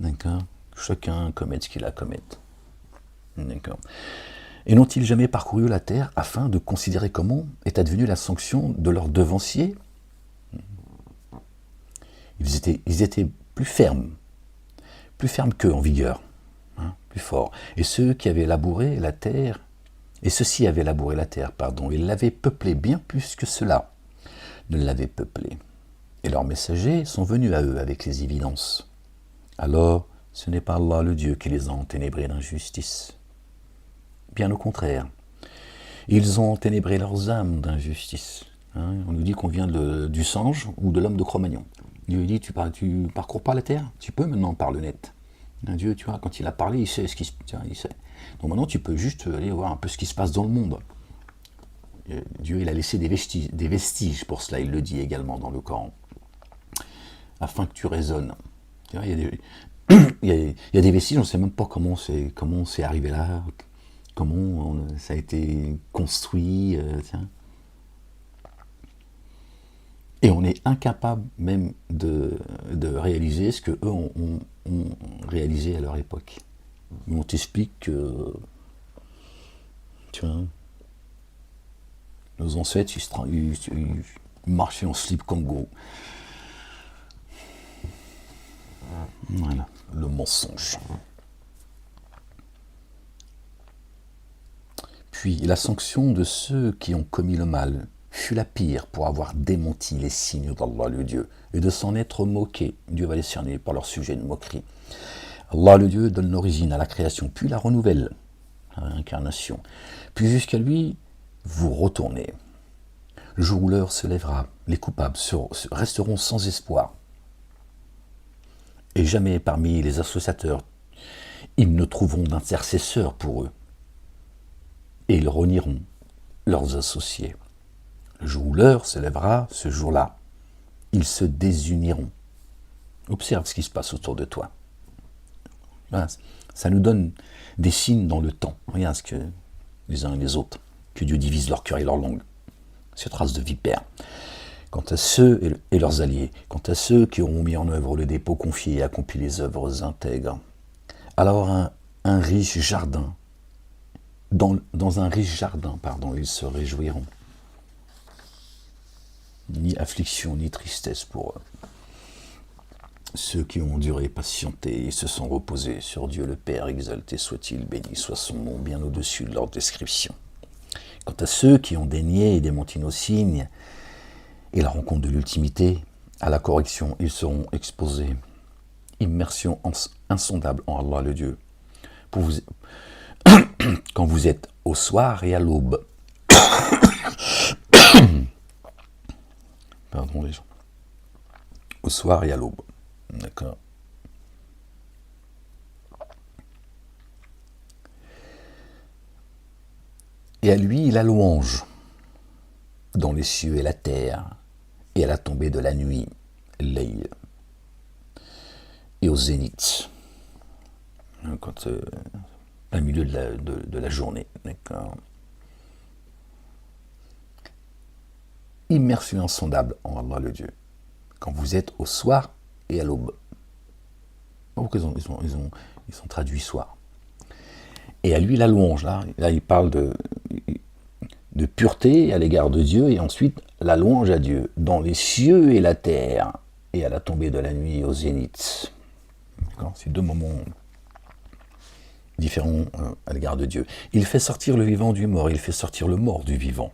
D'accord ? Chacun commette ce qu'il a à commettre. D'accord ? Et n'ont-ils jamais parcouru la terre afin de considérer comment est advenue la sanction de leurs devanciers ? Ils étaient plus fermes qu'eux en vigueur, plus forts. Et ceux-ci avaient labouré la terre, ils l'avaient peuplée bien plus que cela ne l'avaient peuplée. Et leurs messagers sont venus à eux avec les évidences. Alors, ce n'est pas Allah le Dieu qui les a enténébrés d'injustice. Bien au contraire, ils ont enténébré leurs âmes d'injustice. On nous dit qu'on vient du singe ou de l'homme de Cro-Magnon. Dieu dit, tu parcours pas la terre, tu peux maintenant par le net. Dieu, tu vois, quand il a parlé, il sait ce qui se passe. Il sait. Donc maintenant, tu peux juste aller voir un peu ce qui se passe dans le monde. Dieu, il a laissé des vestiges pour cela, il le dit également dans le Coran, afin que tu raisonnes. Il y a des vestiges, on ne sait même pas comment c'est arrivé là, comment ça a été construit. Et on est incapable même de réaliser ce qu'eux ont réalisé à leur époque. On t'explique que, tu vois, nos ancêtres, ils marchaient en slip Congo. Voilà, le mensonge. Puis la sanction de ceux qui ont commis le mal fut la pire pour avoir démenti les signes d'Allah le Dieu et de s'en être moqué. Dieu va les cerner par leur sujet de moquerie. Allah le Dieu donne l'origine à la création, puis la renouvelle, la réincarnation. Puis jusqu'à lui, vous retournez. Le jour où l'heure se lèvera, les coupables resteront sans espoir. Et jamais parmi les associateurs, ils ne trouveront d'intercesseurs pour eux. Et ils renieront leurs associés. Le jour où l'heure se lèvera, ce jour-là, ils se désuniront. Observe ce qui se passe autour de toi. Voilà, ça nous donne des signes dans le temps. Regarde ce que les uns et les autres, que Dieu divise leur cœur et leur langue. Cette race de vipères. Quant à ceux et leurs alliés, quant à ceux qui auront mis en œuvre le dépôt confié et accompli les œuvres intègres, alors un riche jardin, dans un riche jardin, ils se réjouiront. Ni affliction, ni tristesse pour eux. Ceux qui ont enduré, patienté et se sont reposés sur Dieu le Père, exalté soit-il, béni soit son nom, bien au-dessus de leur description. Quant à ceux qui ont dénié et démenti nos signes, et la rencontre de l'ultimité, à la correction, ils seront exposés. Immersion insondable en Allah le Dieu. Quand vous êtes au soir et à l'aube. Pardon les gens. Au soir et à l'aube. D'accord. Et à lui, la louange, dans les cieux et la terre, et à la tombée de la nuit, l'œil, et au zénith, quand au milieu de la journée, d'accord. Immersion insondable en Allah le Dieu, quand vous êtes au soir et à l'aube. Pourquoi ils ont traduit soir. Et à lui la louange, là il parle de pureté à l'égard de Dieu, et ensuite la louange à Dieu, dans les cieux et la terre, et à la tombée de la nuit au zénith. C'est deux moments différents à l'égard de Dieu. Il fait sortir le vivant du mort, il fait sortir le mort du vivant.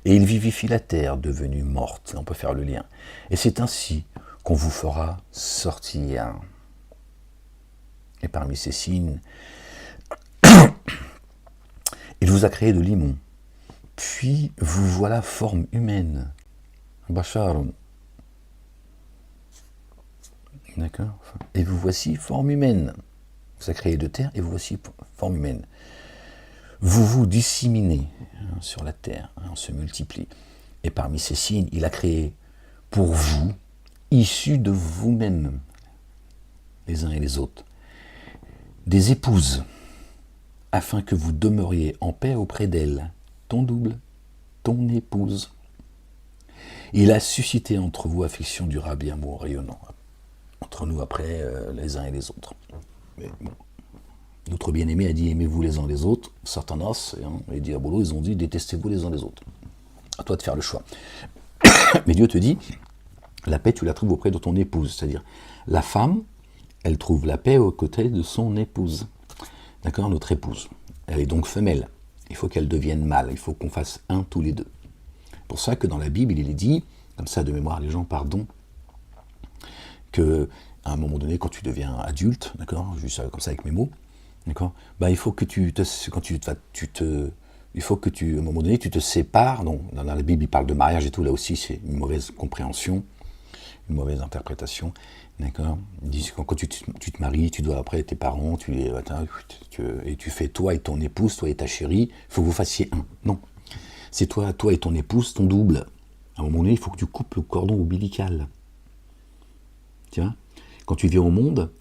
Et il vivifie la terre devenue morte. On peut faire le lien. Et c'est ainsi qu'on vous fera sortir. Et parmi ces signes, il vous a créé de limon Puis vous voilà forme humaine. Basharun. D'accord. Et vous voici forme humaine. Vous a créé de terre et vous voici forme humaine. Vous vous disséminez sur la terre, on se multiplie. Et parmi ces signes, il a créé pour vous, issus de vous-même, les uns et les autres, des épouses, afin que vous demeuriez en paix auprès d'elle, ton double, ton épouse. Il a suscité entre vous affection durable et amour rayonnant, entre nous après les uns et les autres. Mais bon, notre bien-aimé a dit aimez-vous les uns les autres, Satanas et Diabolo, ils ont dit détestez-vous les uns les autres. À toi de faire le choix. Mais Dieu te dit, la paix tu la trouves auprès de ton épouse, c'est-à-dire la femme, elle trouve la paix aux côtés de son épouse. D'accord, notre épouse. Elle est donc femelle. Il faut qu'elle devienne mâle. Il faut qu'on fasse un tous les deux. C'est pour ça que dans la Bible, il est dit, comme ça de mémoire les gens, pardon, que à un moment donné, quand tu deviens adulte, d'accord, je dis ça comme ça avec mes mots, d'accord, bah il faut que il faut que tu, à un moment donné, tu te sépares. Donc, dans la Bible, il parle de mariage et tout. Là aussi, c'est une mauvaise compréhension, une mauvaise interprétation. D'accord. Ils disent que quand tu te maries, tu dois après tes parents, et tu fais toi et ton épouse, toi et ta chérie, il faut que vous fassiez un. Non. C'est toi et ton épouse, ton double. À un moment donné, il faut que tu coupes le cordon ombilical. Tu vois, quand tu viens au monde,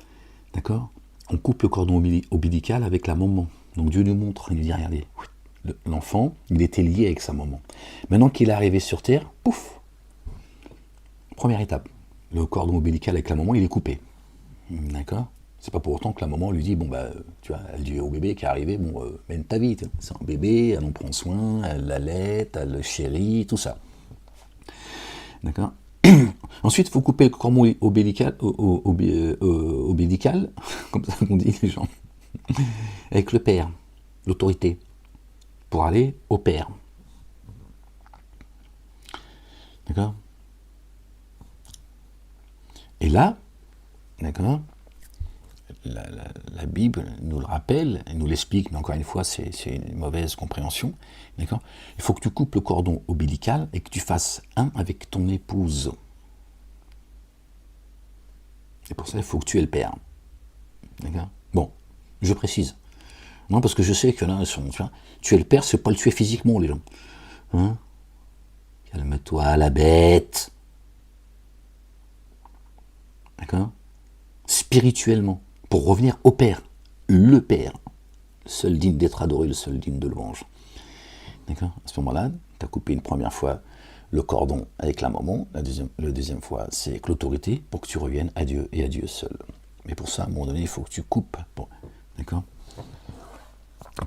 d'accord, on coupe le cordon ombilical avec la maman. Donc Dieu nous montre, il nous dit, regardez, l'enfant, il était lié avec sa maman. Maintenant qu'il est arrivé sur Terre, pouf, première étape. Le cordon ombilical avec la maman, il est coupé. D'accord. C'est pas pour autant que la maman lui dit, bon bah, tu vois, elle dit au bébé qui est arrivé, bon, mène ta vie, c'est un bébé, elle en prend soin, elle l'allaite, elle le chérit, tout ça. D'accord. Ensuite, il faut couper le cordon ombilical, comme ça qu'on dit les gens, avec le père, l'autorité, pour aller au père. D'accord. Et là, d'accord, la Bible nous le rappelle, elle nous l'explique, mais encore une fois, c'est une mauvaise compréhension. D'accord. Il faut que tu coupes le cordon ombilical et que tu fasses un avec ton épouse. Et pour ça, il faut que tu aies le père. D'accord. Bon, je précise. Non, parce que je sais que là, tu es le père, c'est pas le tuer physiquement, les gens. Hein. Calme-toi, la bête. D'accord. Spirituellement, pour revenir au Père, le Père, seul digne d'être adoré, le seul digne de louange. D'accord. À ce moment-là, tu as coupé une première fois le cordon avec la maman, la deuxième fois, c'est avec l'autorité, pour que tu reviennes à Dieu et à Dieu seul. Mais pour ça, à un moment donné, il faut que tu coupes. Bon, d'accord.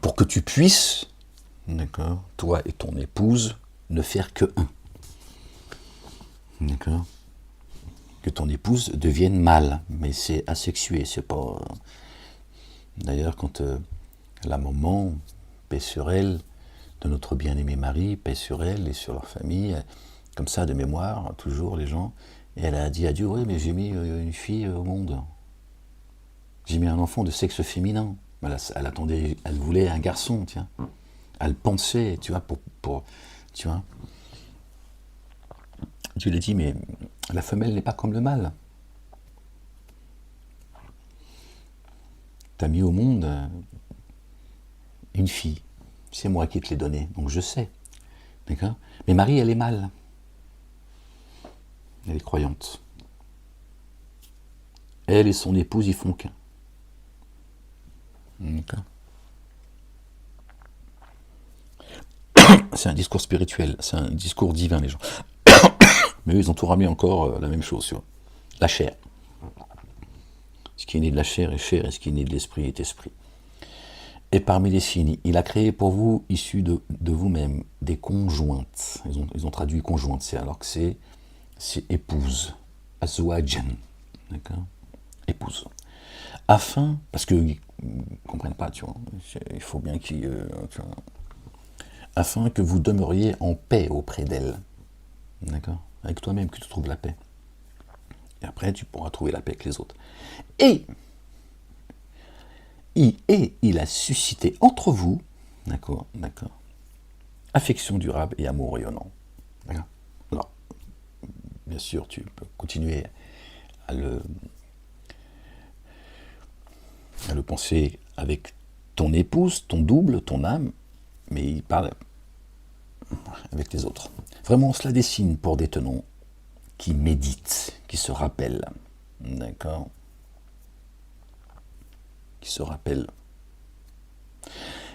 Pour que tu puisses, d'accord, toi et ton épouse, ne faire que un. D'accord. Que ton épouse devienne mâle, mais c'est asexué, c'est pas... D'ailleurs, quand la maman, paix sur elle, de notre bien-aimé Marie, paix sur elle et sur leur famille, comme ça de mémoire, toujours les gens, et elle a dit à Dieu, oui, mais j'ai mis une fille au monde. J'ai mis un enfant de sexe féminin. Elle attendait, elle voulait un garçon, tiens. Elle pensait, tu vois, tu vois. Dieu lui dit, mais la femelle n'est pas comme le mâle. Tu as mis au monde une fille. C'est moi qui te l'ai donnée, donc je sais. D'accord. Mais Marie, elle est mâle. Elle est croyante. Elle et son épouse, ils font qu'un. D'accord. C'est un discours spirituel, c'est un discours divin, les gens. Mais eux, ils ont tout ramené encore la même chose, tu vois. La chair. Ce qui est né de la chair est chair, et ce qui est né de l'esprit est esprit. Et parmi les signes, il a créé pour vous, issus de vous-même, des conjointes. Ils ont traduit conjointe, alors que c'est épouse. Azwajan. D'accord. Épouse. Afin, parce qu'ils ne comprennent pas, tu vois. Il faut bien qu'ils... afin que vous demeuriez en paix auprès d'elle. D'accord. Avec toi-même que tu trouves la paix. Et après, tu pourras trouver la paix avec les autres. Et il a suscité entre vous, d'accord, affection durable et amour rayonnant. D'accord. Alors, bien sûr, tu peux continuer à le penser avec ton épouse, ton double, ton âme, mais il parle avec les autres. Vraiment, cela dessine pour des tenants qui méditent, qui se rappellent. D'accord. Qui se rappellent.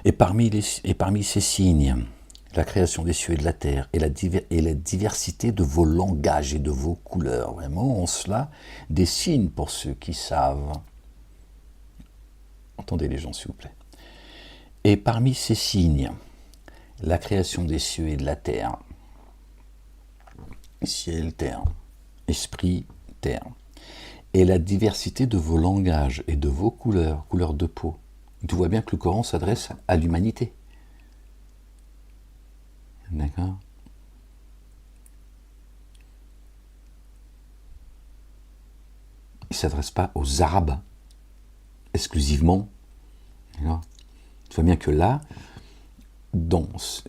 Et parmi ces signes, la création des cieux et de la terre et la diversité de vos langages et de vos couleurs. Vraiment, en cela, des signes pour ceux qui savent. Entendez les gens, s'il vous plaît. Et parmi ces signes, la création des cieux et de la terre, ciel, terre, esprit, terre, et la diversité de vos langages et de vos couleurs, couleurs de peau. Tu vois bien que le Coran s'adresse à l'humanité. D'accord. Il ne s'adresse pas aux Arabes exclusivement. D'accord. Tu vois bien que là, dans ce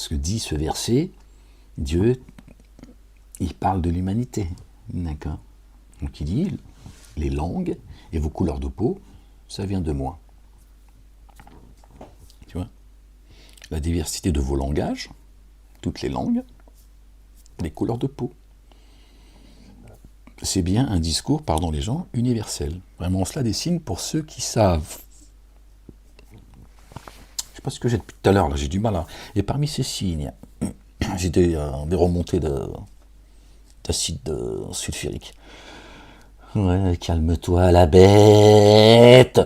que dit ce verset, Dieu, il parle de l'humanité. D'accord. Donc il dit, les langues et vos couleurs de peau, ça vient de moi. Tu vois. La diversité de vos langages, toutes les langues, les couleurs de peau. C'est bien un discours, pardon les gens, universel. Vraiment, cela dessine pour ceux qui savent. Je ne sais pas ce que j'ai depuis tout à l'heure, là, j'ai du mal à... Et parmi ces signes, j'ai des remontées d'acide sulfurique. Ouais, calme-toi, la bête.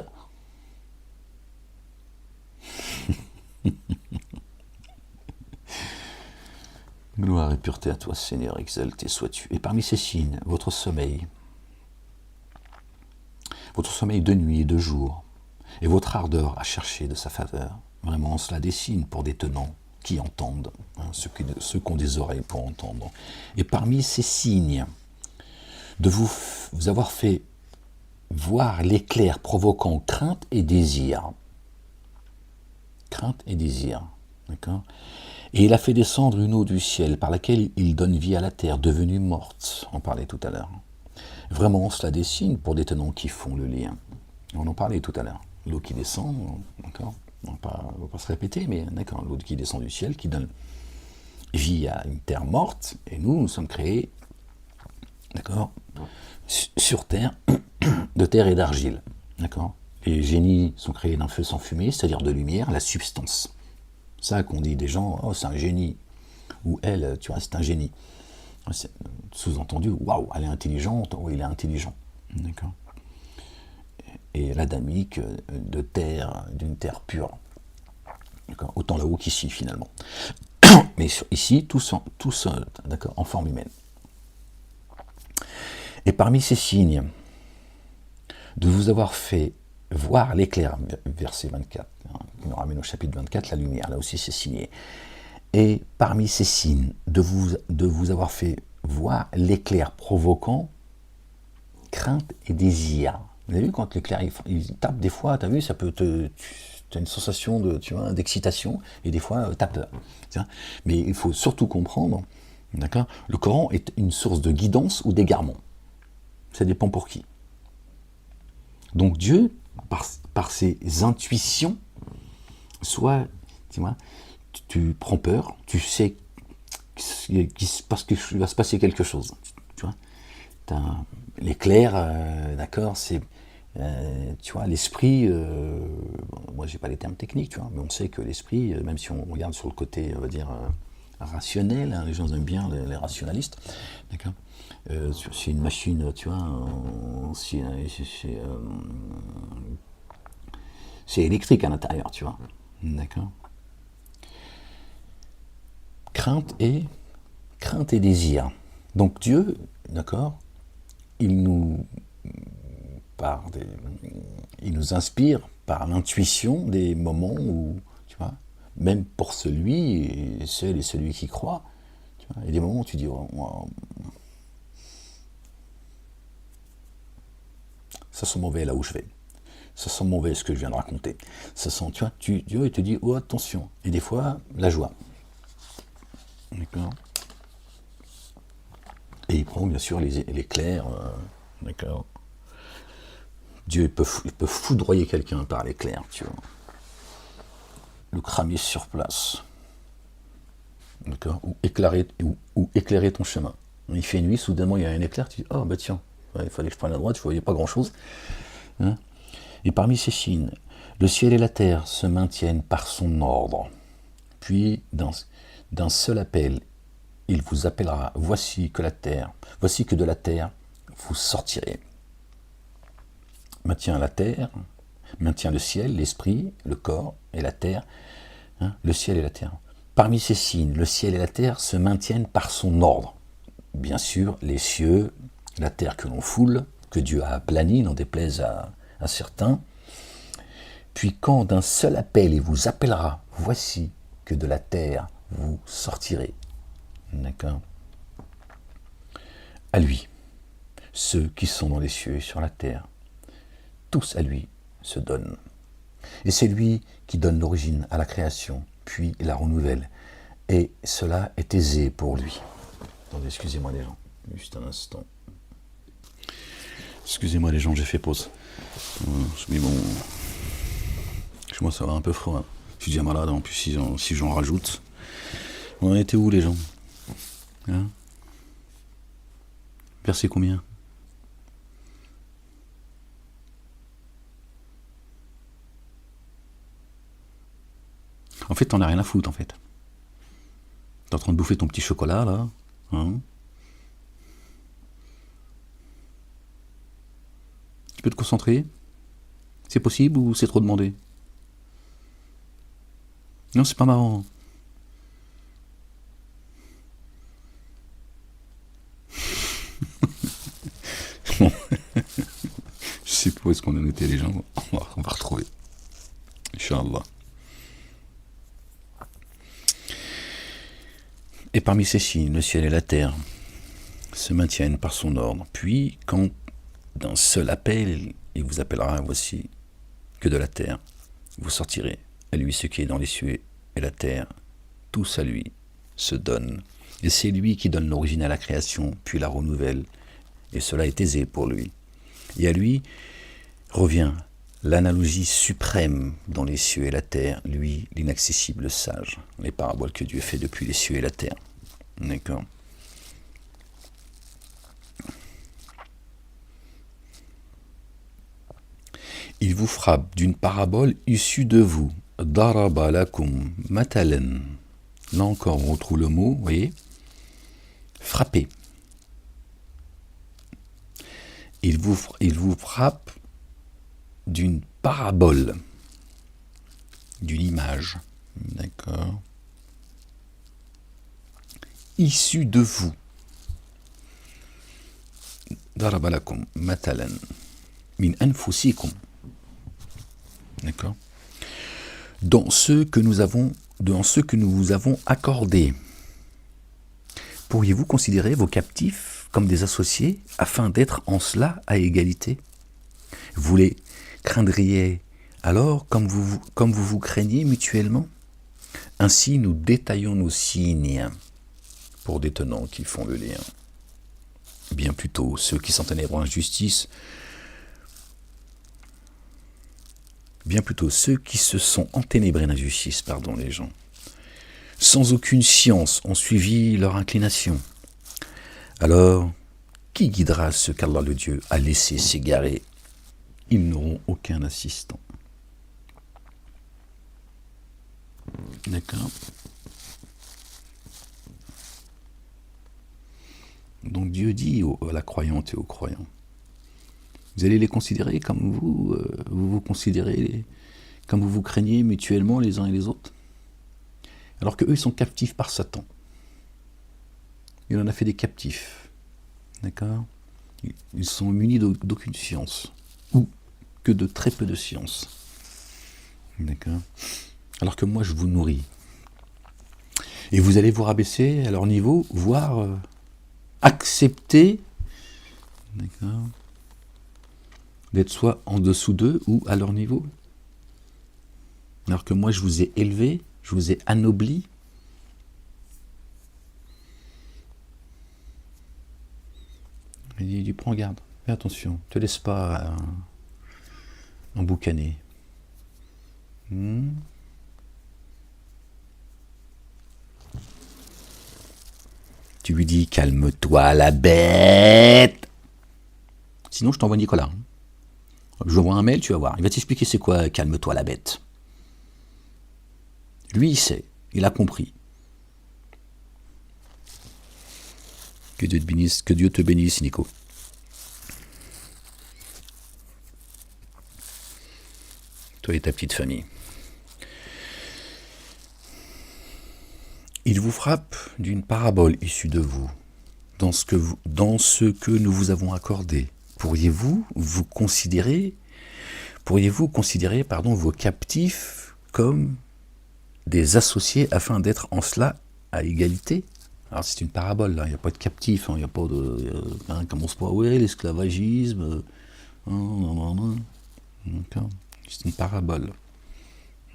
Gloire et pureté à toi, Seigneur, exalté sois-tu. Et parmi ces signes, votre sommeil de nuit et de jour, et votre ardeur à chercher de sa faveur. Vraiment, cela dessine pour des tenants qui entendent, ceux qui ont des oreilles pour entendre. Et parmi ces signes, de vous avoir fait voir l'éclair provoquant crainte et désir. Crainte et désir. D'accord ? Et il a fait descendre une eau du ciel par laquelle il donne vie à la terre, devenue morte. On parlait tout à l'heure. Vraiment, cela dessine pour des tenants qui font le lien. On en parlait tout à l'heure. L'eau qui descend, d'accord ? On ne va pas se répéter, mais d'accord, l'eau qui descend du ciel, qui donne vie à une terre morte, et nous sommes créés, d'accord, sur terre, de terre et d'argile. D'accord ? Les génies sont créés d'un feu sans fumée, c'est-à-dire de lumière, la substance. Ça qu'on dit des gens, oh c'est un génie, ou elle, tu vois, c'est un génie. Sous-entendu, waouh, elle est intelligente, oh il est intelligent. D'accord. Et l'adamique de terre, d'une terre pure. D'accord. Autant là-haut qu'ici finalement. Mais ici, tous d'accord, en forme humaine. Et parmi ces signes, de vous avoir fait voir l'éclair, verset 24, qui nous ramène au chapitre 24, la lumière, là aussi c'est signé. Et parmi ces signes, de vous avoir fait voir l'éclair provoquant crainte et désir. Vous avez vu quand l'éclair il tape des fois, tu as vu, ça peut tu as une sensation d'excitation et des fois tu as peur. Mais il faut surtout comprendre, d'accord, le Coran est une source de guidance ou d'égarement. Ça dépend pour qui. Donc Dieu, par ses intuitions, soit, tu vois, tu prends peur, tu sais qu'il va se passer quelque chose. Tu vois, l'éclair, d'accord, c'est, tu vois, l'esprit, moi j'ai pas les termes techniques, tu vois, mais on sait que l'esprit, même si on regarde sur le côté, on va dire, rationnel, les gens aiment bien les rationalistes, d'accord, c'est une machine, tu vois, c'est électrique à l'intérieur, tu vois, d'accord. Crainte et désir. Donc Dieu, d'accord, il nous inspire par l'intuition des moments où, tu vois, même pour celle et celui qui croit, tu vois, il y a des moments où tu dis, oh, wow, ça sent mauvais là où je vais. ça sent mauvais ce que je viens de raconter. Ça sent, tu vois, Dieu il te dit, oh attention. Et des fois, la joie. D'accord. Et il prend bien sûr les clairs. D'accord. Dieu il peut foudroyer quelqu'un par l'éclair, tu vois. Le cramer sur place. D'accord. Ou éclairer ton chemin. Il fait nuit, soudainement il y a un éclair, tu dis, oh bah tiens, il fallait que je prenne la droite, je ne voyais pas grand chose. Hein. Et parmi ces signes, le ciel et la terre se maintiennent par son ordre. Puis, d'un seul appel, il vous appellera, voici que de la terre, vous sortirez. Maintient la terre, maintient le ciel, l'esprit, le corps et la terre, hein, le ciel et la terre. Parmi ces signes, le ciel et la terre se maintiennent par son ordre. Bien sûr, les cieux, la terre que l'on foule, que Dieu a aplani, n'en déplaise à certains. Puis quand d'un seul appel il vous appellera, voici que de la terre vous sortirez. D'accord. À lui, ceux qui sont dans les cieux et sur la terre, tous à lui se donnent. Et c'est lui qui donne l'origine à la création, puis la renouvelle. Et cela est aisé pour lui. Attendez, excusez-moi les gens, juste un instant. Excusez-moi les gens, j'ai fait pause. Mais bon, je commence à avoir un peu froid. Hein. Je suis déjà malade, en plus si j'en rajoute. On en était où les gens, hein? Verset combien? En fait, t'en as rien à foutre, en fait. T'es en train de bouffer ton petit chocolat, là. Hein? Tu peux te concentrer? C'est possible ou c'est trop demandé? Non, c'est pas marrant. Bon. Je sais pas où est-ce qu'on en était, les gens. On va retrouver. Inch'Allah. Et parmi ces signes, le ciel et la terre se maintiennent par son ordre. Puis, quand d'un seul appel, il vous appellera, voici que de la terre, vous sortirez. À lui ce qui est dans les cieux et la terre, tous à lui se donnent. Et c'est lui qui donne l'origine à la création, puis la renouvelle. Et cela est aisé pour lui. Et à lui revient l'analogie suprême dans les cieux et la terre, lui, l'inaccessible sage, les paraboles que Dieu fait depuis les cieux et la terre. D'accord. Il vous frappe d'une parabole issue de vous. Daraba lakum matalan. Là encore, on retrouve le mot, vous voyez, frapper. Il vous frappe d'une parabole, d'une image, d'accord, issue de vous. Daraba lakum matalan min anfusikum. D'accord. Dans ce que nous vous avons accordé. Pourriez-vous considérer vos captifs comme des associés afin d'être en cela à égalité? Vous les craindriez alors comme vous craignez mutuellement? Ainsi nous détaillons nos signes pour des tenants qui font le lien. Bien plutôt ceux qui s'enténèbrent en injustice, bien plutôt ceux qui se sont enténébrés d'injustice, les gens, sans aucune science, ont suivi leur inclination. Alors, qui guidera ceux qu'Allah le Dieu a laissé s'égarer? Ils n'auront aucun assistant. D'accord. Donc Dieu dit à la croyante et aux croyants, vous allez les considérer comme vous considérez, comme vous craignez mutuellement les uns et les autres, alors qu'eux, ils sont captifs par Satan. Il en a fait des captifs, d'accord? Ils sont munis d'aucune science, ou que de très peu de science, d'accord? Alors que moi, je vous nourris. Et vous allez vous rabaisser à leur niveau, voire accepter, d'accord, d'être soit en dessous d'eux ou à leur niveau. Alors que moi, je vous ai élevé, je vous ai anobli. Il dit, prends garde, fais attention, ne te laisse pas emboucaner. Tu lui dis, calme-toi la bête. Sinon, je t'envoie Nicolas. Je envoie un mail, tu vas voir. Il va t'expliquer c'est quoi, calme-toi la bête. Lui, il sait, il a compris. Que Dieu te bénisse, Nico. Toi et ta petite famille. Il vous frappe d'une parabole issue de vous, dans ce que nous vous avons accordé. Pourriez-vous considérer vos captifs comme des associés afin d'être en cela à égalité? Alors c'est une parabole, là, il n'y a pas de captif, il n'y a pas de... commence pas, ouais, l'esclavagisme... D'accord. C'est une parabole.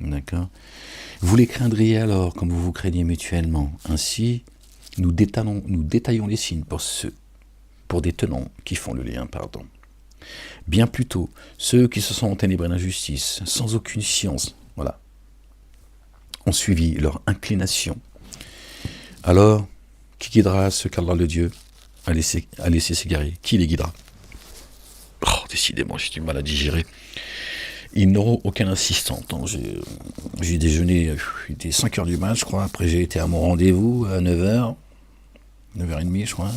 D'accord. Vous les craindriez alors, comme vous vous craignez mutuellement. Ainsi, nous détaillons les signes pour des tenants qui font le lien, pardon. Bien plutôt, ceux qui se sont enténébrés d'injustice, sans aucune science, voilà, ont suivi leur inclination. Alors, qui guidera ceux qu'Allah le Dieu a laissé s'égarer? Qui les guidera? Oh, décidément, j'ai du mal à digérer. Ils n'auront aucun assistant. J'ai déjeuné, il était 5h du mat, je crois. Après, j'ai été à mon rendez-vous à 9h. 9h30, je crois.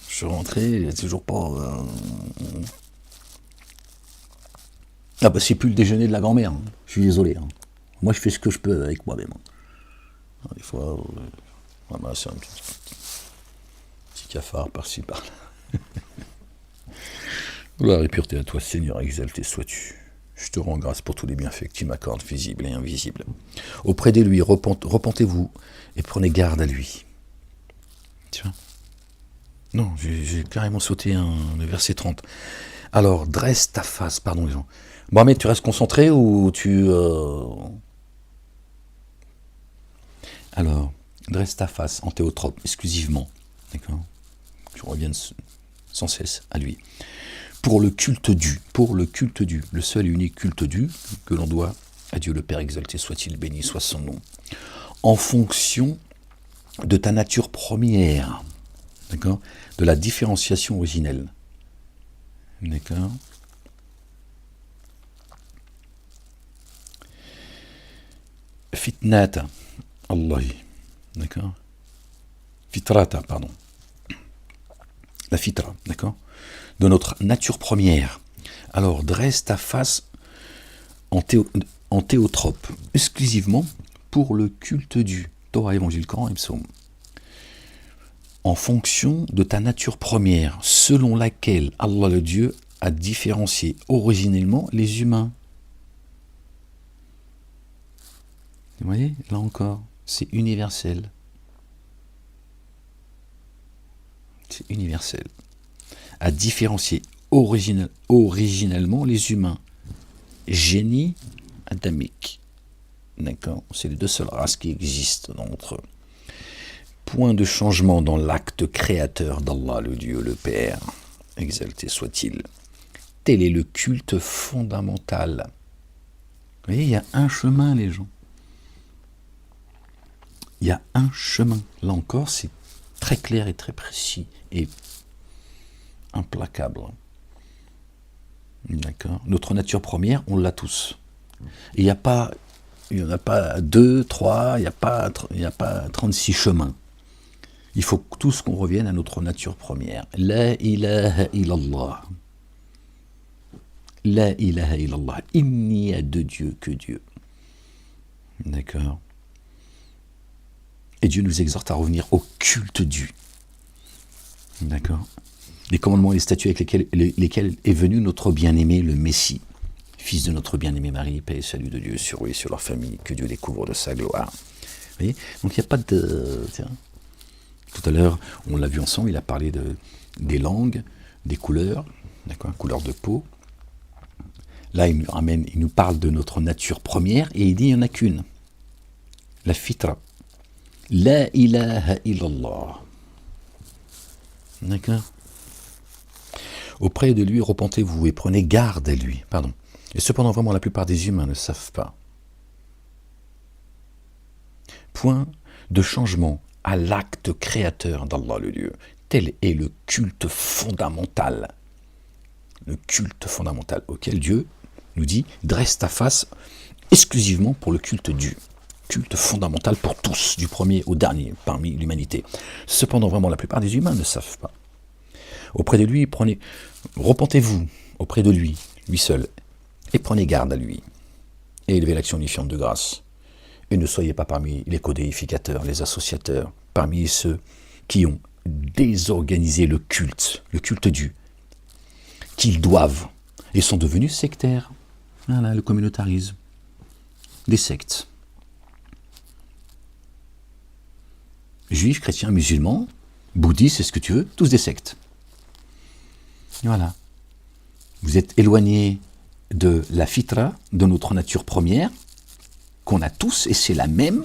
Je suis rentré, il n'y a toujours pas... Ah bah, c'est plus le déjeuner de la grand-mère. Hein. Je suis désolé. Hein. Moi, je fais ce que je peux avec moi-même. Des fois, c'est un petit cafard par-ci, par-là. Gloire et pureté à toi, Seigneur, exalté sois-tu. Je te rends grâce pour tous les bienfaits que tu m'accordes, visibles et invisibles. Auprès de lui, repentez-vous et prenez garde à lui. Tu vois? Non, j'ai carrément sauté le verset 30. Alors, dresse ta face, pardon les gens. Mohamed, tu restes concentré ou tu... Alors, dresse ta face en théotrope, exclusivement. D'accord? Je reviens sans cesse à lui. Pour le culte dû, le seul et unique culte dû que l'on doit à Dieu le Père exalté soit-il, béni soit son nom, en fonction de ta nature première, d'accord, de la différenciation originelle, d'accord. Fitnata, Allahi, d'accord. Fitrata, pardon. La fitra, d'accord, de notre nature première. Alors, dresse ta face en théotrope, exclusivement pour le culte du Torah, Évangile, Coran et Psaume, en fonction de ta nature première, selon laquelle Allah le Dieu a différencié originellement les humains. Vous voyez, là encore, c'est universel. C'est universel. À différencier originellement les humains. Génie adamique. D'accord? C'est les deux seules races qui existent entre eux. Point de changement dans l'acte créateur d'Allah, le Dieu, le Père. Exalté soit-il. Tel est le culte fondamental. Vous voyez, il y a un chemin, les gens. Il y a un chemin. Là encore, c'est très clair et très précis et implacable. D'accord. Notre nature première, on l'a tous. Et il n'y en a pas 2, 3, il n'y a pas 36 chemins. Il faut tous qu'on revienne à notre nature première. La ilaha illallah. La ilaha illallah. Il n'y a de Dieu que Dieu. D'accord. Et Dieu nous exhorte à revenir au culte dû. D'accord. Les commandements et les statuts avec lesquels est venu notre bien-aimé, le Messie, fils de notre bien-aimé Marie, paix et salut de Dieu sur eux et sur leur famille, que Dieu les couvre de sa gloire. Vous voyez? Donc il n'y a pas de... Tiens. Tout à l'heure, on l'a vu ensemble, il a parlé des langues, des couleurs, d'accord, couleur de peau, Là, il nous parle de notre nature première et il dit il n'y en a qu'une. La fitra. La ilaha illallah. D'accord. Auprès de lui, repentez-vous et prenez garde à lui. Pardon. Et cependant, vraiment, la plupart des humains ne savent pas. Point de changement à l'acte créateur d'Allah le Dieu. Tel est le culte fondamental. Le culte fondamental auquel Dieu nous dit dresse ta face exclusivement pour le culte Dieu. Culte fondamental pour tous, du premier au dernier parmi l'humanité. Cependant, vraiment, la plupart des humains ne savent pas. Auprès de lui, repentez-vous auprès de lui, lui seul, et prenez garde à lui. Et élevez l'action unifiante de grâce. Et ne soyez pas parmi les codéificateurs, les associateurs, parmi ceux qui ont désorganisé le culte Dieu, qu'ils doivent, et sont devenus sectaires. Voilà, le communautarisme. Des sectes. Juifs, chrétiens, musulmans, bouddhistes, c'est ce que tu veux, tous des sectes. Voilà. Vous êtes éloignés de la fitra, de notre nature première, qu'on a tous, et c'est la même.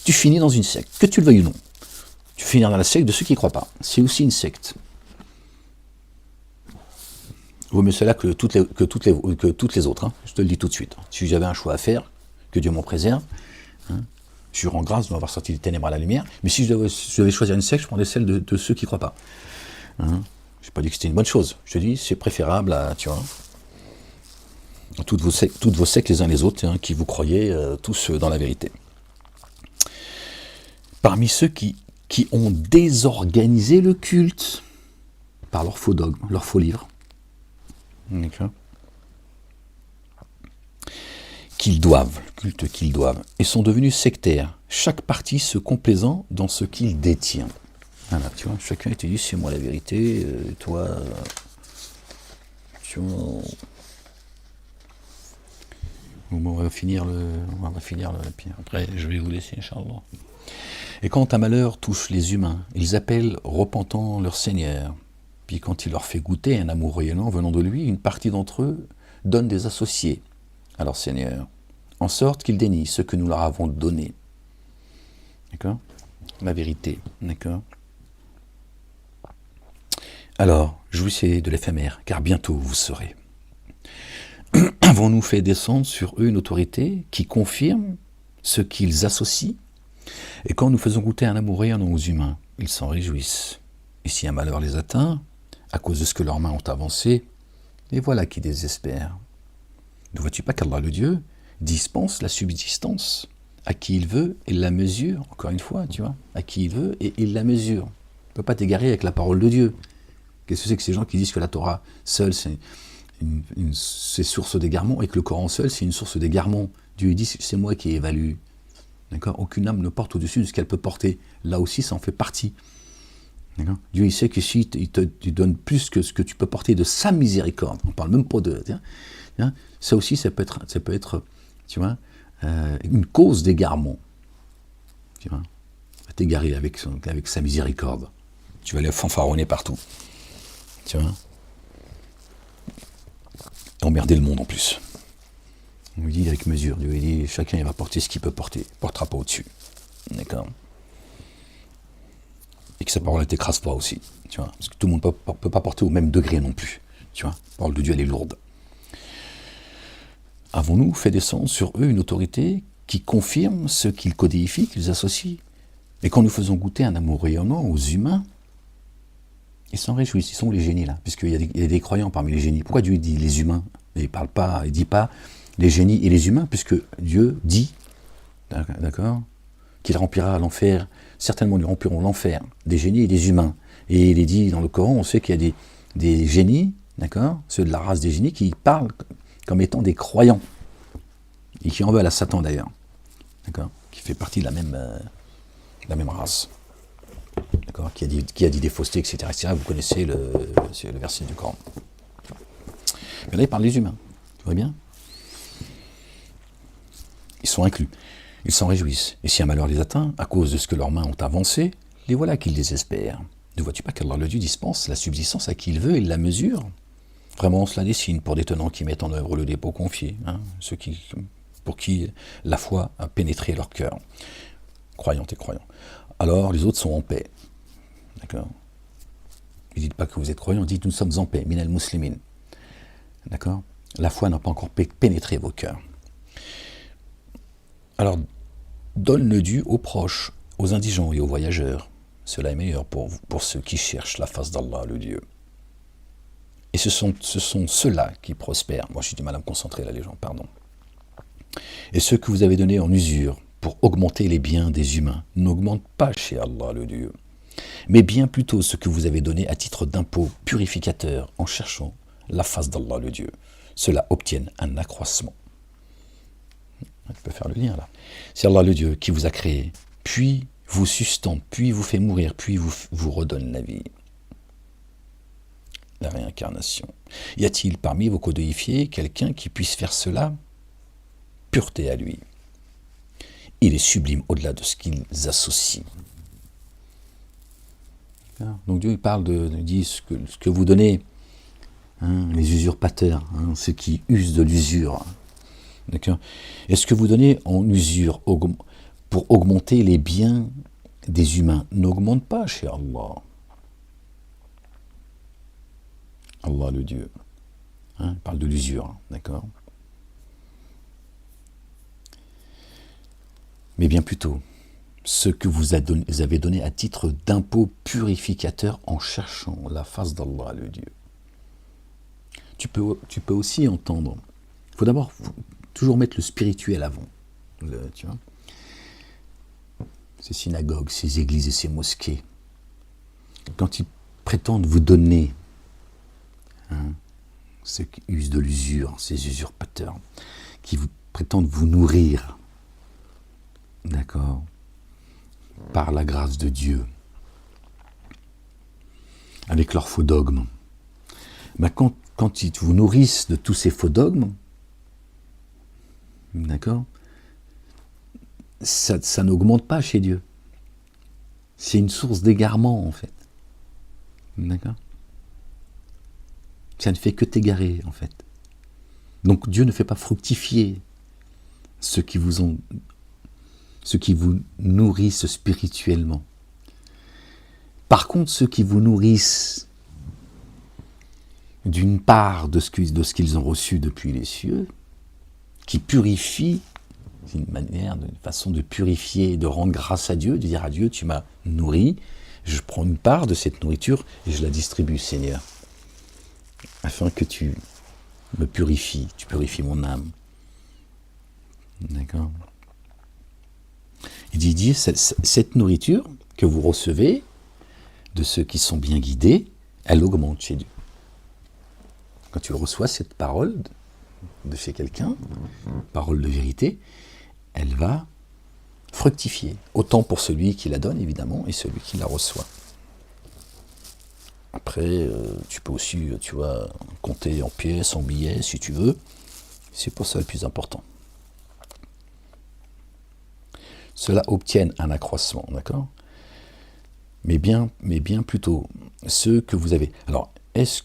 Tu finis dans une secte, que tu le veuilles ou non. Tu finis dans la secte de ceux qui ne croient pas. C'est aussi une secte. Vaut mieux cela que toutes les autres. Hein. Je te le dis tout de suite. Si j'avais un choix à faire, que Dieu m'en préserve, hein, je rends grâce de m'avoir sorti des ténèbres à la lumière, mais si je devais choisir une secte, je prendrais celle de ceux qui ne croient pas. Hein. Je n'ai pas dit que c'était une bonne chose. Je te dis, c'est préférable à, tu vois, toutes vos sectes les uns les autres, hein, qui vous croyez tous dans la vérité. Parmi ceux qui ont désorganisé le culte par leurs faux dogmes, leurs faux livres, d'accord, qu'ils doivent, le culte qu'ils doivent, et sont devenus sectaires, chaque parti se complaisant dans ce qu'il détient. Voilà, tu vois, chacun te dit, c'est moi la vérité, toi, tu vois, on va finir puis après je vais vous laisser, Inch'Allah. Et quand un malheur touche les humains, ils appellent repentant leur Seigneur. Puis quand il leur fait goûter un amour rayonnant venant de lui, une partie d'entre eux donne des associés à leur Seigneur, en sorte qu'ils dénient ce que nous leur avons donné. D'accord ? La vérité. D'accord ? Alors, jouissez de l'éphémère, car bientôt vous serez. Avons-nous fait descendre sur eux une autorité qui confirme ce qu'ils associent? Et quand nous faisons goûter un amour rayonnant aux humains, ils s'en réjouissent. Et si un malheur les atteint, à cause de ce que leurs mains ont avancé, les voilà qui désespèrent. Ne vois-tu pas qu'Allah le Dieu dispense la subsistance à qui il veut et la mesure, encore une fois, tu vois, à qui il veut et il la mesure. Tu ne peux pas t'égarer avec la parole de Dieu. Qu'est-ce que c'est que ces gens qui disent que la Torah seule, c'est source d'égarement et que le Coran seul, c'est une source d'égarement? Dieu dit, c'est moi qui évalue. D'accord ? Aucune âme ne porte au-dessus de ce qu'elle peut porter. Là aussi, ça en fait partie. D'accord ? Dieu, il sait que si il te donne plus que ce que tu peux porter de sa miséricorde, on ne parle même pas de... ça aussi, ça peut être tu vois, une cause d'égarement. Tu vois ? Va t'égarer avec sa miséricorde. Tu vas aller fanfaronner partout. Tu vois ? Emmerder le monde en plus. On lui dit avec mesure. Dieu lui dit, chacun il va porter ce qu'il peut porter. Il ne portera pas au-dessus. D'accord ? Et que sa parole ne t'écrase pas aussi. Tu vois ? Parce que tout le monde ne peut pas porter au même degré non plus. Tu vois ? La parole de Dieu, elle est lourde. Avons-nous fait descendre sur eux une autorité qui confirme ce qu'ils codifient, qu'ils associent? Et quand nous faisons goûter un amour rayonnant aux humains, ils s'en réjouissent. Ils sont les génies là, puisqu'il y a des croyants parmi les génies. Pourquoi Dieu dit les humains? Il ne dit pas les génies et les humains, puisque Dieu dit, d'accord, qu'il remplira l'enfer, certainement nous remplirons l'enfer des génies et des humains. Et il est dit dans le Coran, on sait qu'il y a des génies, d'accord, ceux de la race des génies, qui parlent comme étant des croyants, et qui en veulent à Satan d'ailleurs, d'accord, qui fait partie de la même race, d'accord, qui a dit des faussetés, etc. Vous connaissez le verset du Coran. Mais là, il parle des humains, tu vois bien? Ils sont inclus, ils s'en réjouissent. Et si un malheur les atteint, à cause de ce que leurs mains ont avancé, les voilà qu'ils désespèrent. Ne vois-tu pas qu'Allah le Dieu dispense la subsistance à qui il veut et la mesure? Vraiment, cela dessine pour des tenants qui mettent en œuvre le dépôt confié, hein, pour qui la foi a pénétré leur cœur, croyantes et croyants. Alors, les autres sont en paix. D'accord? Ne dites pas que vous êtes croyants, dites nous sommes en paix, minal muslimin. D'accord? La foi n'a pas encore pénétré vos cœurs. Alors, donne le dû aux proches, aux indigents et aux voyageurs. Cela est meilleur pour ceux qui cherchent la face d'Allah, le Dieu. Et ce sont ceux-là qui prospèrent. Moi, j'ai du mal à me concentrer là, les gens, pardon. Et ceux que vous avez donnés en usure pour augmenter les biens des humains n'augmentent pas chez Allah, le Dieu, mais bien plutôt ce que vous avez donné à titre d'impôt purificateur en cherchant la face d'Allah, le Dieu. Ceux-là obtiennent un accroissement. Tu peux faire le lien là. C'est Allah, le Dieu, qui vous a créé, puis vous sustente, puis vous fait mourir, puis vous redonne la vie. La réincarnation. Y a-t-il parmi vos codéifiés quelqu'un qui puisse faire cela? Pureté à lui. Il est sublime au-delà de ce qu'ils associent. Donc Dieu il parle il dit ce que vous donnez, hein, les usurpateurs, hein, ceux qui usent de l'usure. D'accord? Et ce que vous donnez en usure pour augmenter les biens des humains n'augmente pas chez Allah. Allah le Dieu. Hein, il parle de l'usure, hein, d'accord? Mais bien plutôt, ce que vous avez donné à titre d'impôt purificateur en cherchant la face d'Allah le Dieu. Tu peux aussi entendre. Il faut d'abord toujours mettre le spirituel avant. Tu vois, ces synagogues, ces églises et ces mosquées, quand ils prétendent vous donner, hein, ceux qui usent de l'usure, ces usurpateurs, qui prétendent vous nourrir, d'accord, par la grâce de Dieu, avec leurs faux dogmes. Ben quand ils vous nourrissent de tous ces faux dogmes, d'accord, ça n'augmente pas chez Dieu. C'est une source d'égarement, en fait. D'accord? Ça ne fait que t'égarer, en fait. Donc Dieu ne fait pas fructifier ceux qui vous nourrissent spirituellement. Par contre, ceux qui vous nourrissent d'une part de ce qu'ils ont reçu depuis les cieux, qui purifient, c'est une façon de purifier, de rendre grâce à Dieu, de dire à Dieu, tu m'as nourri, je prends une part de cette nourriture et je la distribue, Seigneur, afin que tu me purifies, tu purifies mon âme. D'accord? Il dit, cette nourriture que vous recevez de ceux qui sont bien guidés, elle augmente chez Dieu. Quand tu reçois cette parole de chez quelqu'un, parole de vérité, elle va fructifier. Autant pour celui qui la donne, évidemment, et celui qui la reçoit. Après, tu peux aussi, tu vois, compter en pièces, en billets, si tu veux. C'est pour ça le plus important. Cela obtienne un accroissement, d'accord? Mais bien plutôt, ceux que vous avez... Alors, est-ce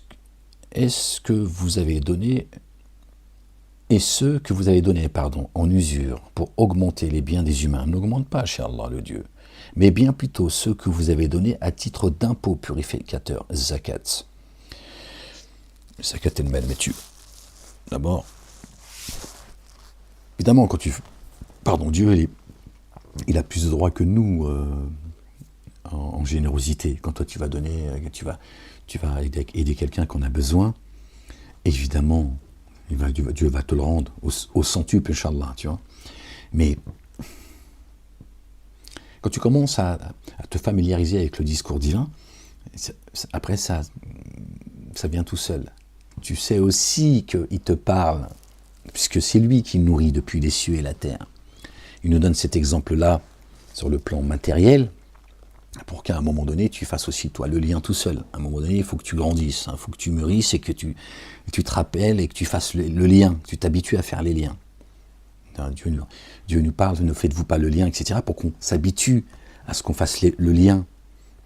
que vous avez donné... Et ceux que vous avez donnés, en usure, pour augmenter les biens des humains, n'augmentent pas chez Allah le Dieu, mais bien plutôt ceux que vous avez donnés à titre d'impôt purificateur, zakat. Zakat est le mal, mais d'abord, évidemment, Dieu, il a plus de droits que nous en générosité. Quand toi tu vas donner, tu vas aider quelqu'un qu'on a besoin, évidemment, Dieu va te le rendre au centuple, Inch'Allah, tu vois. Mais quand tu commences à te familiariser avec le discours divin, après ça vient tout seul. Tu sais aussi qu'il te parle, puisque c'est lui qui nourrit depuis les cieux et la terre. Il nous donne cet exemple-là sur le plan matériel, pour qu'à un moment donné, tu fasses aussi, toi, le lien tout seul. À un moment donné, il faut que tu grandisses, il faut que tu mûrisses et que tu te rappelles et que tu fasses le lien, que tu t'habitues à faire les liens. Dieu nous parle, ne faites-vous pas le lien, etc., pour qu'on s'habitue à ce qu'on fasse le lien.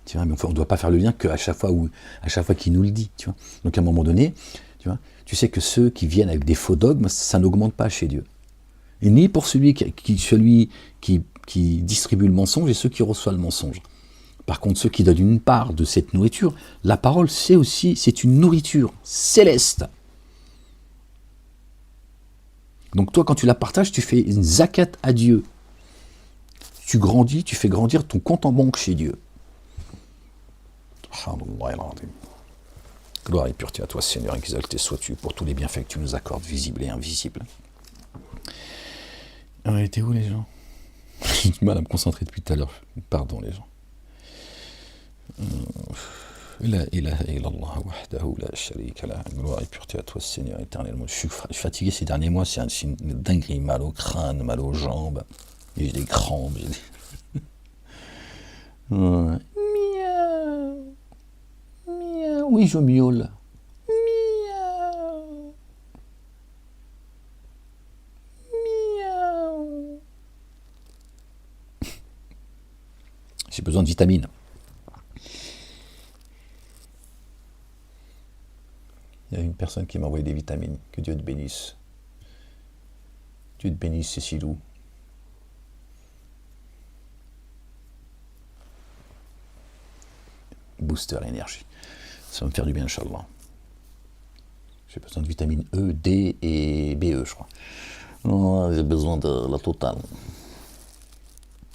Tu vois, mais on ne doit pas faire le lien qu'à chaque fois qu'il nous le dit. Tu vois. Donc à un moment donné, tu Tu vois, tu sais que ceux qui viennent avec des faux dogmes, ça n'augmente pas chez Dieu. Et ni pour celui qui distribue le mensonge et ceux qui reçoivent le mensonge. Par contre, ceux qui donnent une part de cette nourriture, la parole, c'est une nourriture céleste. Donc toi, quand tu la partages, tu fais une zakat à Dieu. Tu grandis, tu fais grandir ton compte en banque chez Dieu. Gloire et pureté à toi, Seigneur, exalté sois-tu pour tous les bienfaits que tu nous accordes, visibles et invisibles. On était où les gens? J'ai du mal à me concentrer depuis tout à l'heure. Pardon les gens. La ilaha illallah wahdahu la sharika lah. Gloire et pureté à toi, Seigneur, éternellement. Je suis fatigué ces derniers mois, c'est une dinguerie, mal au crâne, mal aux jambes. J'ai des crampes. Ouais. Miaou. Miaou. Oui, je miaule. Miaou. Miaou. J'ai besoin de vitamines. Il y a une personne qui m'a envoyé des vitamines. Que Dieu te bénisse. Dieu te bénisse, Cécilou. Booster énergie. Ça va me faire du bien, Inch'Allah. J'ai besoin de vitamines E, D et BE, je crois. Oh, j'ai besoin de la totale.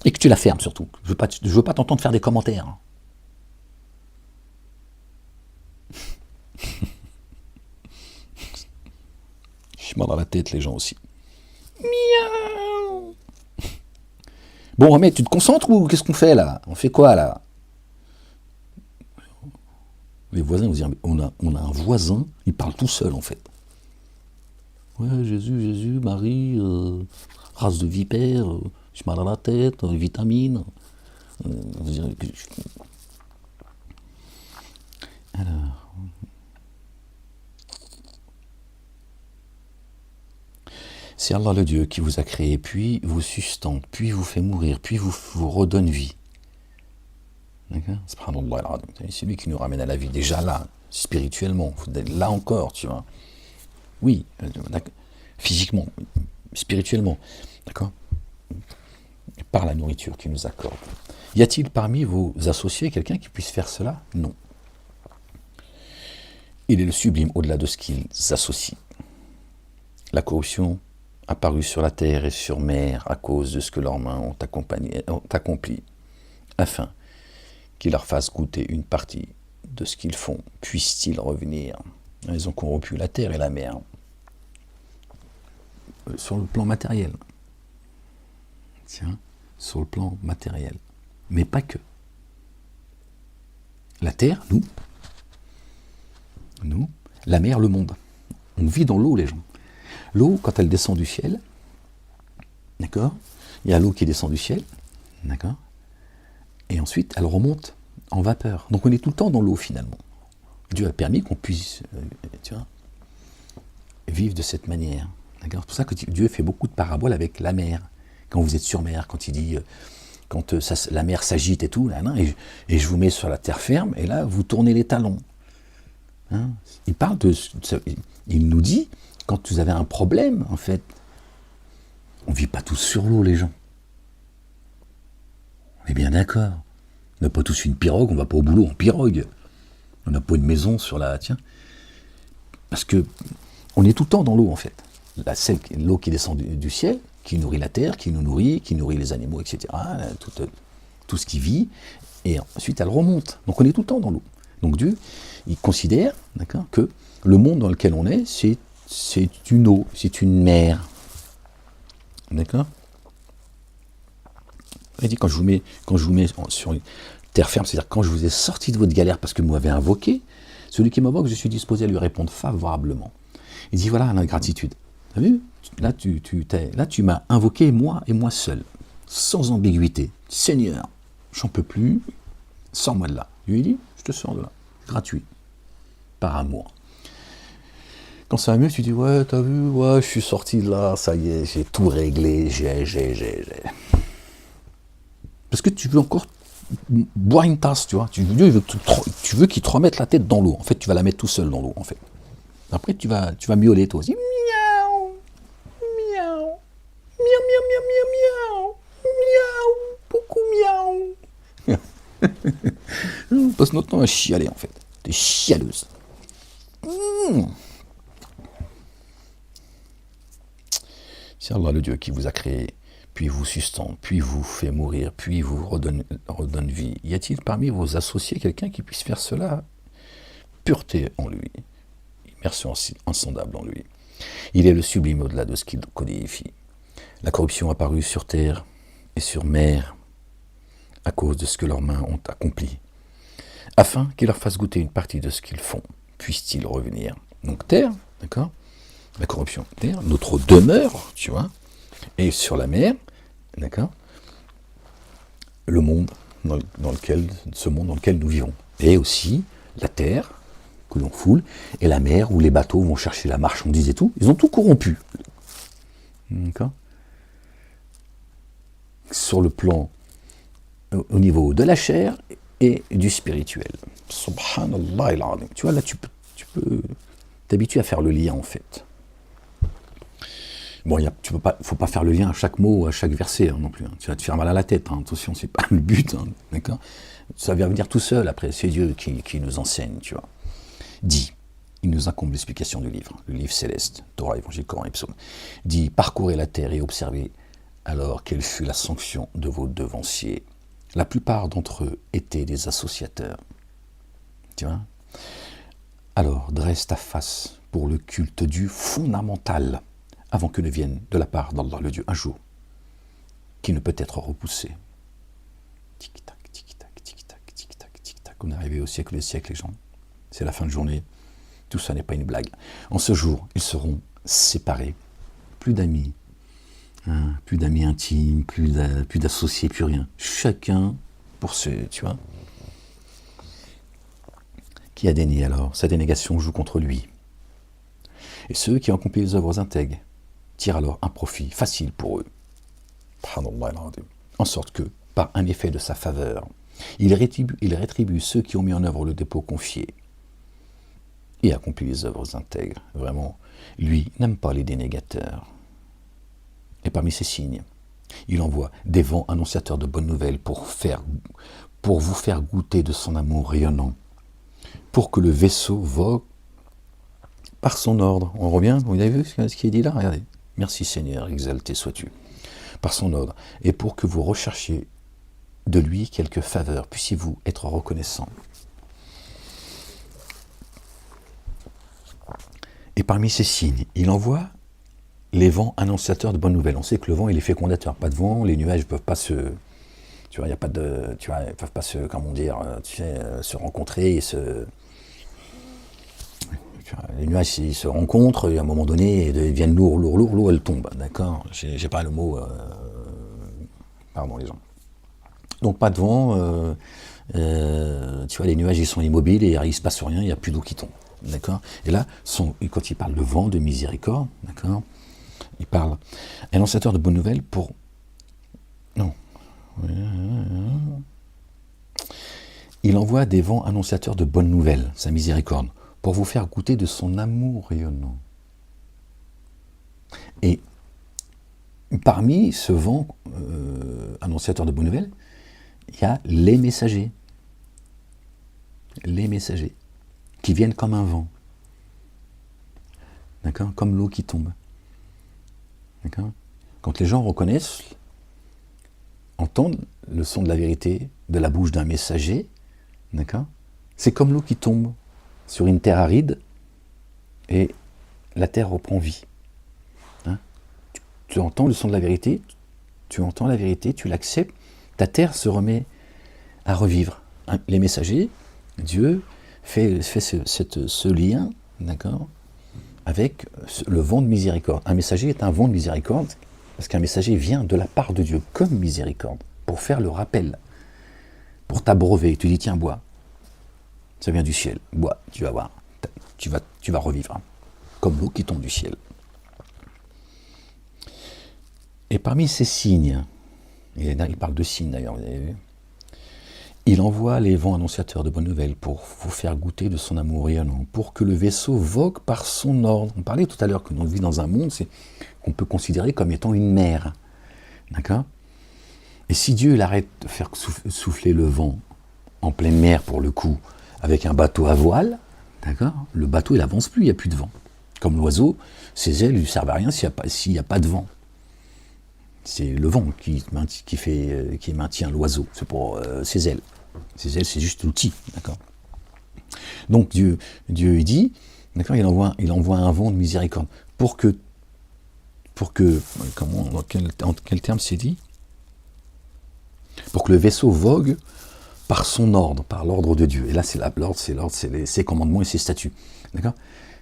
Et que tu la fermes surtout. Je veux pas t'entendre faire des commentaires. J'ai mal à la tête, les gens aussi. Miaou. Bon, mais tu te concentres ou qu'est-ce qu'on fait là? On fait quoi là? Les voisins vont dire, on a un voisin, il parle tout seul en fait. Ouais, Jésus, Marie, race de vipère, j'ai mal à la tête, vitamines. Alors. C'est Allah le Dieu qui vous a créé, puis vous sustente, puis vous fait mourir, puis vous redonne vie. D'accord? Subhanallah, c'est lui qui nous ramène à la vie, déjà là, spirituellement, là encore, tu vois. Oui, physiquement, spirituellement, d'accord? Par la nourriture qu'il nous accorde. Y a-t-il parmi vos associés quelqu'un qui puisse faire cela? Non. Il est le sublime au-delà de ce qu'ils associent. La corruption apparue sur la terre et sur mer à cause de ce que leurs mains ont accompli, afin qu'ils leur fassent goûter une partie de ce qu'ils font. Puissent-ils revenir? Ils ont corrompu la terre et la mer. Sur le plan matériel. Tiens, sur le plan matériel. Mais pas que. La terre, nous, la mer, le monde. On vit dans l'eau, les gens. L'eau, quand elle descend du ciel, d'accord? Il y a l'eau qui descend du ciel, d'accord? Et ensuite, elle remonte en vapeur. Donc on est tout le temps dans l'eau, finalement. Dieu a permis qu'on puisse, tu vois, vivre de cette manière. D'accord? C'est pour ça que Dieu fait beaucoup de paraboles avec la mer. Quand vous êtes sur mer, quand il dit, la mer s'agite et tout, là, et je vous mets sur la terre ferme, et là, vous tournez les talons. Hein? Il nous dit, quand vous avez un problème, en fait, on ne vit pas tous sur l'eau, les gens. On est bien d'accord. On n'a pas tous une pirogue, on ne va pas au boulot en pirogue. On n'a pas une maison sur la... Tiens. Parce que on est tout le temps dans l'eau, en fait. L'eau qui descend du ciel, qui nourrit la terre, qui nous nourrit, qui nourrit les animaux, etc. Tout ce qui vit. Et ensuite, elle remonte. Donc on est tout le temps dans l'eau. Donc Dieu, il considère, d'accord, que le monde dans lequel on est, c'est une eau, c'est une mer. D'accord? Il dit, quand je vous mets sur une terre ferme, c'est-à-dire quand je vous ai sorti de votre galère parce que vous m'avez invoqué, celui qui m'invoque, je suis disposé à lui répondre favorablement. Il dit, voilà la gratitude. Tu as vu? Là, tu m'as invoqué, moi et moi seul, sans ambiguïté. Seigneur, j'en peux plus, sors-moi de là. Lui, il dit, je te sors de là, gratuit, par amour. Quand ça va mieux, tu dis, ouais, t'as vu, ouais, je suis sorti de là, ça y est, j'ai tout réglé, j'ai. Parce que tu veux encore boire une tasse, tu vois. Dieu, tu veux qu'il te remette la tête dans l'eau. En fait, tu vas la mettre tout seul dans l'eau, en fait. Après, tu vas miauler toi aussi. Miaou, miaou, miaou, miaou, miaou, miaou, miaou, beaucoup miaou. On passe notre temps à chialer en fait. T'es chialeuse. C'est Allah le Dieu qui vous a créé, puis vous sustente, puis vous fait mourir, puis vous redonne vie. Y a-t-il parmi vos associés quelqu'un qui puisse faire cela? Pureté en lui, immersion insondable en lui. Il est le sublime au-delà de ce qu'il codifie. La corruption apparue sur terre et sur mer à cause de ce que leurs mains ont accompli, afin qu'ils leur fassent goûter une partie de ce qu'ils font. Puissent-ils revenir? Donc terre, d'accord? La corruption, terre, notre demeure, tu vois, et sur la mer, d'accord? Le monde ce monde dans lequel nous vivons. Et aussi la terre que l'on foule, et la mer où les bateaux vont chercher la marchandise et tout. Ils ont tout corrompu. D'accord? Sur le plan, au niveau de la chair et du spirituel. Subhanallah al-azim. Tu vois, là, tu peux t'habituer à faire le lien, en fait. Bon, faut pas faire le lien à chaque mot, à chaque verset non plus. Tu vas te faire mal à la tête. Attention, c'est pas le but. D'accord? Ça va venir tout seul après. C'est Dieu qui nous enseigne, tu vois. Dit, il nous incombe l'explication du livre, le livre céleste, Torah, Évangile, Coran et Psaume. Dit, parcourez la terre et observez alors quelle fut la sanction de vos devanciers. La plupart d'entre eux étaient des associateurs. Tu vois? Alors, dresse ta face pour le culte du fondamental, avant que ne vienne de la part d'Allah le Dieu un jour, qui ne peut être repoussé. Tic-tac, tic-tac, tic-tac, tic-tac, tic-tac. On est arrivé au siècle des siècles, les gens. C'est la fin de journée. Tout ça n'est pas une blague. En ce jour, ils seront séparés. Plus d'amis, plus d'amis intimes, plus d'associés, plus rien. Chacun pour ceux, tu vois. Qui a dénié alors? Sa dénégation joue contre lui. Et ceux qui ont accompli les œuvres intègres tirent alors un profit facile pour eux. En sorte que, par un effet de sa faveur, il rétribue ceux qui ont mis en œuvre le dépôt confié et accompli les œuvres intègres. Vraiment, lui n'aime pas les dénégateurs. Et parmi ces signes, il envoie des vents annonciateurs de bonnes nouvelles pour vous faire goûter de son amour rayonnant, pour que le vaisseau vogue par son ordre. On revient, vous avez vu ce qui est dit là? Regardez. Merci Seigneur, exalté sois-tu. Par son ordre, et pour que vous recherchiez de lui quelques faveurs, puissiez-vous être reconnaissant. Et parmi ces signes, il envoie les vents annonciateurs de bonnes nouvelles. On sait que le vent, il est fécondateur. Pas de vent, les nuages ne peuvent pas se... Tu vois, il n'y a pas de... Tu vois, ils ne peuvent pas se... Comment dire, tu sais, se rencontrer et se... Les nuages, ils se rencontrent, et à un moment donné, ils deviennent lourds, l'eau, elle tombe. D'accord? J'ai pas le mot... Pardon, les gens. Donc, pas de vent... tu vois, les nuages, ils sont immobiles et il ne se passe rien, il n'y a plus d'eau qui tombe. D'accord? Et là, quand il parle de vent, de miséricorde, d'accord? Il parle annonciateur de bonnes nouvelles pour... Non. Il envoie des vents annonciateurs de bonnes nouvelles, sa miséricorde, pour vous faire goûter de son amour rayonnant. Et parmi ce vent annonciateur de bonnes nouvelles, il y a les messagers. Les messagers, qui viennent comme un vent. D'accord? Comme l'eau qui tombe. D'accord? Quand les gens reconnaissent, entendent le son de la vérité de la bouche d'un messager, d'accord? C'est comme l'eau qui tombe sur une terre aride et la terre reprend vie. Hein? Tu entends le son de la vérité, tu entends la vérité, tu l'acceptes, ta terre se remet à revivre. Hein? Les messagers, Dieu fait ce lien, d'accord, avec le vent de miséricorde. Un messager est un vent de miséricorde, parce qu'un messager vient de la part de Dieu, comme miséricorde, pour faire le rappel, pour t'abreuver. Tu dis, tiens, bois. Ça vient du ciel. Bois, tu vas voir. Tu vas revivre, hein, comme l'eau qui tombe du ciel. Et parmi ces signes, et là, il parle de signes d'ailleurs, vous avez vu, Il envoie les vents annonciateurs de bonnes nouvelles pour vous faire goûter de son amour rayonnant, pour que le vaisseau vogue par son ordre. On parlait tout à l'heure que l'on vit dans un monde qu'on peut considérer comme étant une mer. D'accord ? Et si Dieu il arrête de faire souffler le vent en pleine mer pour le coup, avec un bateau à voile, d'accord ? Le bateau il avance plus, il n'y a plus de vent. Comme l'oiseau, ses ailes ne lui servent à rien s'il n'y a pas de vent. C'est le vent qui maintient l'oiseau, c'est pour ses ailes. Ses ailes, c'est juste l'outil, d'accord ? Donc Dieu il dit, d'accord, il envoie un vent de miséricorde pour que en quel terme c'est dit ? Pour que le vaisseau vogue par son ordre, par l'ordre de Dieu. Et là, c'est l'ordre, c'est ses commandements et ses statuts, d'accord ?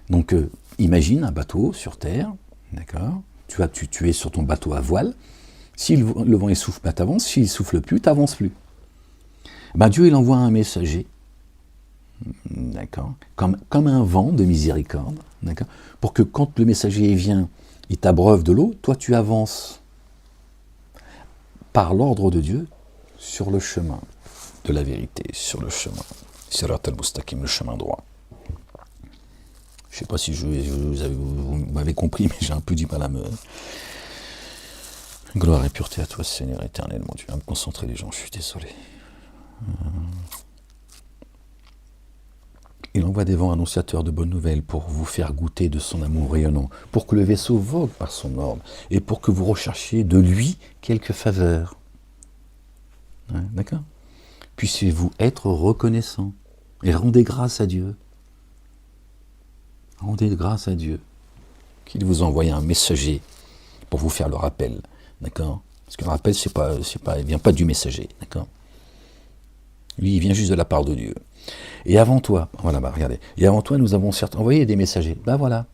Donc imagine un bateau sur terre, d'accord ? Tu es sur ton bateau à voile. Si le vent il souffle, bah, t'avances. S'il souffle plus, t'avances plus. Ben, Dieu, il envoie un messager, d'accord, comme un vent de miséricorde, d'accord, pour que quand le messager vient, il t'abreuve de l'eau, toi tu avances par l'ordre de Dieu sur le chemin de la vérité, sur le chemin, Sirat al-Mustaqim, le chemin droit. Je ne sais pas si vous m'avez compris, mais j'ai un peu du mal à me... Gloire et pureté à toi, Seigneur éternel, mon Dieu, à me concentrer les gens, je suis désolé. Il envoie des vents annonciateurs de bonnes nouvelles pour vous faire goûter de son amour rayonnant, pour que le vaisseau vogue par son ordre, et pour que vous recherchiez de lui quelques faveurs. Ouais, d'accord ? Puissiez-vous être reconnaissant et rendez grâce à Dieu. Rendez grâce à Dieu qu'il vous a envoyé un messager pour vous faire le rappel. D'accord ? Parce que le rappel, il vient pas du messager. D'accord ? Lui, il vient juste de la part de Dieu. Et avant toi, voilà, regardez, et avant toi, nous avons certes envoyé des messagers. Voilà,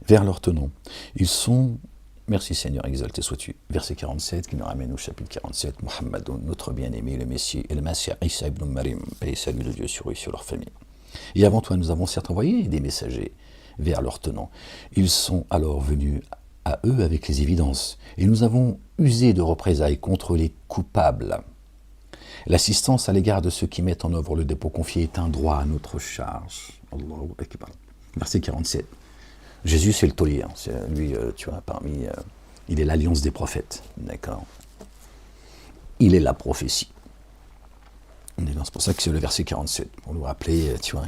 vers leur tenant. Ils sont, merci Seigneur, exalté sois-tu. Verset 47, qui nous ramène au chapitre 47, Muhammadoun, notre bien-aimé, le Messie, et le Messie Isa ibn Marim, paix et salut de Dieu sur eux et sur leur famille. Et avant toi, nous avons certes envoyé des messagers vers leur tenant. Ils sont alors venus à eux avec les évidences, et nous avons usé de représailles contre les coupables. L'assistance à l'égard de ceux qui mettent en œuvre le dépôt confié est un droit à notre charge. Allahu Akbar. Verset 47. Jésus, c'est le taulier. C'est lui, tu vois, il est l'alliance des prophètes. D'accord ? Il est la prophétie. C'est pour ça que c'est le verset 47. Pour nous rappeler, tu vois,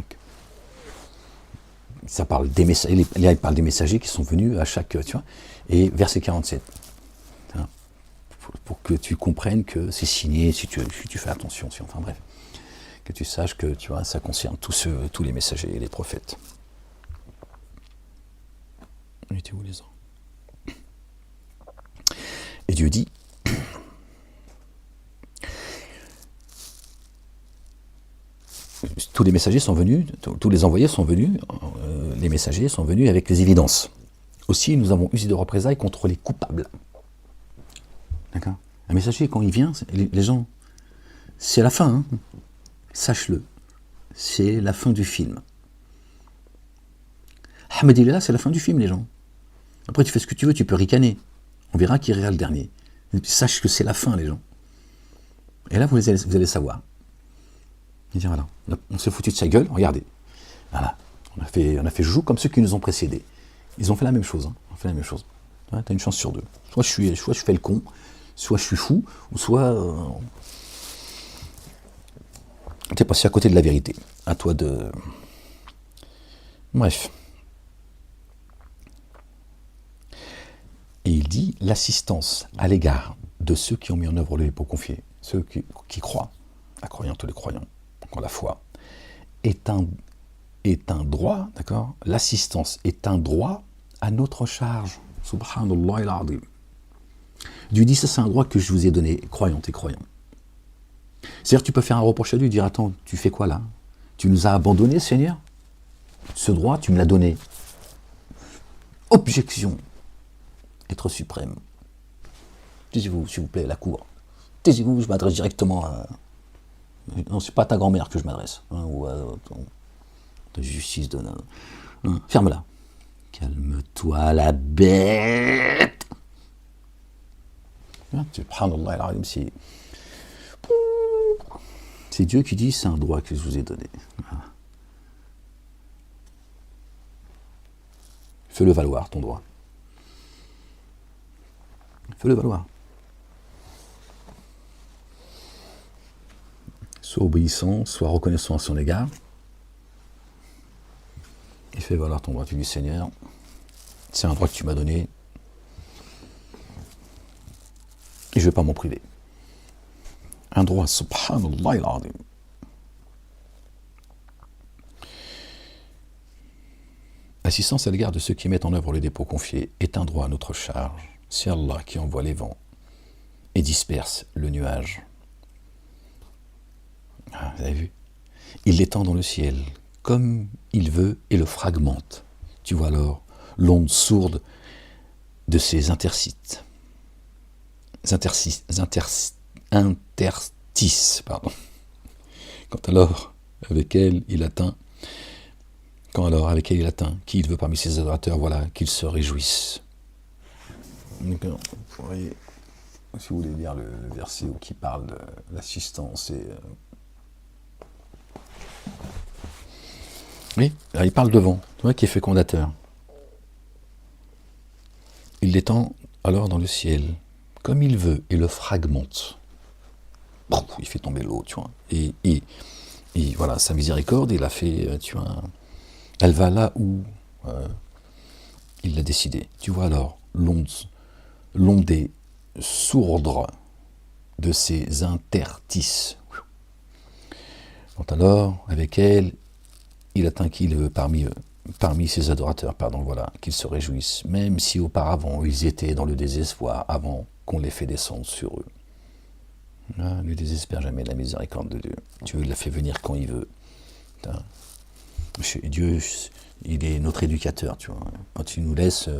ça parle des messagers, il parle des messagers qui sont venus à chaque, tu vois, et verset 47. Pour que tu comprennes que c'est signé, si tu fais attention, enfin bref, que tu saches que, tu vois, ça concerne tous les messagers et les prophètes. Mettez-vous les ans. Et Dieu dit, tous les messagers sont venus, tous les envoyés sont venus, les messagers sont venus avec les évidences. Aussi, nous avons usé de représailles contre les coupables. D'accord ? Un messager, quand il vient, les gens, c'est la fin, hein. Sache-le. C'est la fin du film. Ahmed il est là, c'est la fin du film, les gens. Après, tu fais ce que tu veux, tu peux ricaner. On verra qui rira le dernier. Sache que c'est la fin, les gens. Et là, vous allez savoir. Et dire, voilà, on s'est foutu de sa gueule, regardez. Voilà. On a fait joujou comme ceux qui nous ont précédés. Ils ont fait la même chose. Hein. Ils ont fait la même chose. Ouais, t'as une chance sur deux. Soit je fais le con, soit je suis fou, ou soit t'es passé à côté de la vérité. À toi de... Bref. Et il dit l'assistance à l'égard de ceux qui ont mis en œuvre le dépôt confié, ceux qui croient, la croyante ou les croyants, donc la foi, est un droit, d'accord ? L'assistance est un droit à notre charge. Subhanallah al-Azim. Dieu dit, ça c'est un droit que je vous ai donné, croyantes et croyants. C'est-à-dire tu peux faire un reproche à Dieu, dire, attends, tu fais quoi là ? Tu nous as abandonnés, Seigneur ? Ce droit, tu me l'as donné. Objection. Être suprême. Taisez-vous, s'il vous plaît, la cour. Taisez-vous, je m'adresse directement à... Non, c'est pas à ta grand-mère que je m'adresse. Hein, ou à ta justice de... Hein, ferme-la. Calme-toi, la bête. Subhanallah, c'est... C'est Dieu qui dit, c'est un droit que je vous ai donné. Voilà. Fais-le valoir, ton droit. Fais-le valoir. Sois obéissant, sois reconnaissant à son égard. Et fais valoir ton droit. Tu dis, Seigneur, c'est un droit que tu m'as donné. Et je ne vais pas m'en priver. Un droit, subhanallah al-azim. L'assistance à l'égard de ceux qui mettent en œuvre les dépôts confiés est un droit à notre charge. C'est Allah qui envoie les vents et disperse le nuage. Ah, vous avez vu? Il l'étend dans le ciel comme il veut et le fragmente. Tu vois alors l'onde sourde de ces interstices, pardon. Quand alors avec elle il atteint, qui il veut parmi ses adorateurs, voilà, qu'il se réjouisse. D'accord. Vous voyez, si vous voulez lire le verset qui parle de l'assistance et oui, là, il parle de vent, tu vois, qui est fécondateur. Il l'étend alors dans le ciel, comme il veut, et le fragmente. Il fait tomber l'eau, tu vois. Et voilà, sa miséricorde, il a fait, tu vois, elle va là où il l'a décidé. Tu vois alors, l'ondée sourde de ces interstices. Quand alors, avec elle, il atteint qui il veut parmi ses adorateurs, voilà, qu'ils se réjouissent, même si auparavant ils étaient dans le désespoir, avant qu'on les fait descendre sur eux. Ah, ne désespère jamais de la miséricorde de Dieu. Dieu l'a fait venir quand il veut. Dieu, il est notre éducateur, tu vois. Quand il nous laisse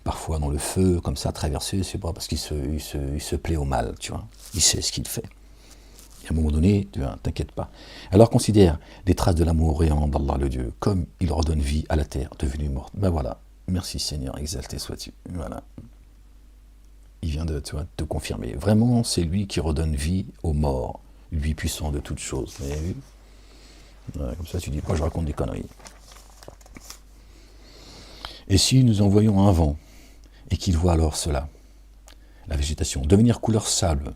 parfois dans le feu, comme ça, traverser, c'est pas parce qu'il se plaît au mal, tu vois. Il sait ce qu'il fait. Et à un moment donné, tu vois, t'inquiète pas. Alors considère les traces de l'amour réant d'Allah le Dieu, comme il redonne vie à la terre devenue morte. Ben voilà, merci Seigneur, exalté sois-tu. Voilà. Il vient de te confirmer. Vraiment, c'est lui qui redonne vie aux morts, lui puissant de toutes choses. Vous avez vu? Ouais, comme ça, tu dis pas, je raconte des conneries. Et si nous envoyons un vent, et qu'il voit alors cela, la végétation, devenir couleur sable,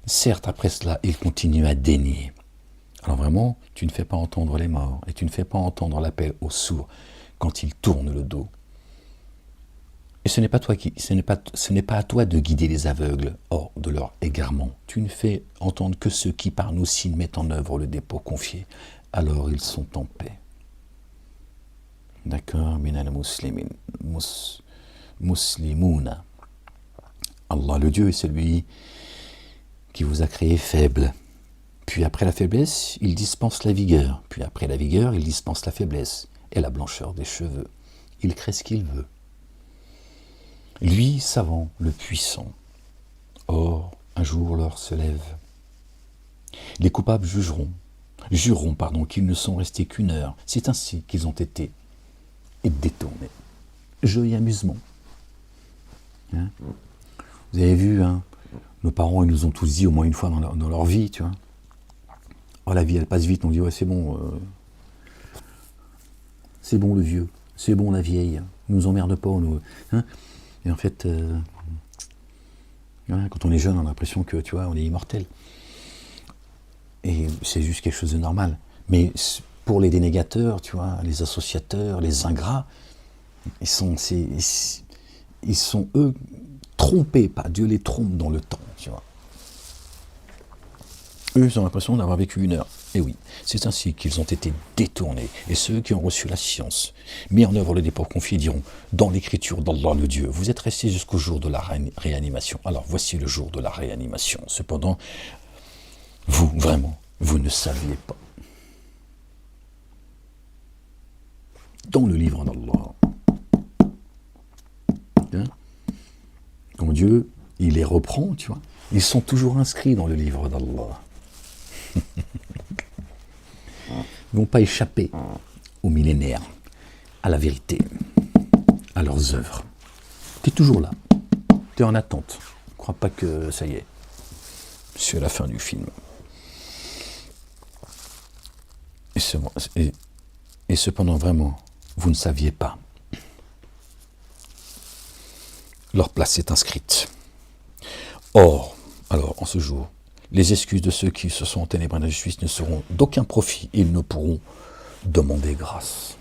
certes, après cela, il continue à dénier. Alors vraiment, tu ne fais pas entendre les morts, et tu ne fais pas entendre l'appel aux sourds quand ils tournent le dos. Et ce n'est pas à toi de guider les aveugles hors de leur égarement. Tu ne fais entendre que ceux qui par nos signes mettent en œuvre le dépôt confié. Alors ils sont en paix. D'accord, minal muslimin, muslimouna. Allah le Dieu est celui qui vous a créé faible. Puis après la faiblesse, il dispense la vigueur. Puis après la vigueur, il dispense la faiblesse et la blancheur des cheveux. Il crée ce qu'il veut. Lui, savant, le puissant. Or, un jour l'heure se lève. Les coupables jureront qu'ils ne sont restés qu'une heure. C'est ainsi qu'ils ont été détournés. Jeu et amusement. Hein? Vous avez vu, hein, nos parents, ils nous ont tous dit au moins une fois dans leur vie, tu vois. Oh, la vie, elle passe vite. On dit, ouais, c'est bon. C'est bon le vieux. C'est bon la vieille. Nous emmerde pas. Hein. Et en fait, voilà, quand on est jeune, on a l'impression que, tu vois, on est immortel. Et c'est juste quelque chose de normal. Mais pour les dénégateurs, tu vois, les associateurs, les ingrats, ils sont eux trompés, pas Dieu les trompe dans le temps, tu vois. Eux, ils ont l'impression d'avoir vécu une heure. Et oui, c'est ainsi qu'ils ont été détournés. Et ceux qui ont reçu la science, mis en œuvre le dépôt confié, diront, dans l'écriture d'Allah le Dieu, vous êtes restés jusqu'au jour de la réanimation. Alors voici le jour de la réanimation. Cependant, vous, vraiment, vous ne saviez pas. Dans le livre d'Allah, hein, comme Dieu, il les reprend, tu vois. Ils sont toujours inscrits dans le livre d'Allah. Ils ne vont pas échapper aux millénaires, à la vérité, à leurs œuvres. Tu es toujours là, tu es en attente. Ne crois pas que ça y est, c'est la fin du film. Et cependant, vraiment, vous ne saviez pas. Leur place est inscrite. Or, alors, en ce jour, les excuses de ceux qui se sont enténébrés dans la justice ne seront d'aucun profit. Ils ne pourront demander grâce.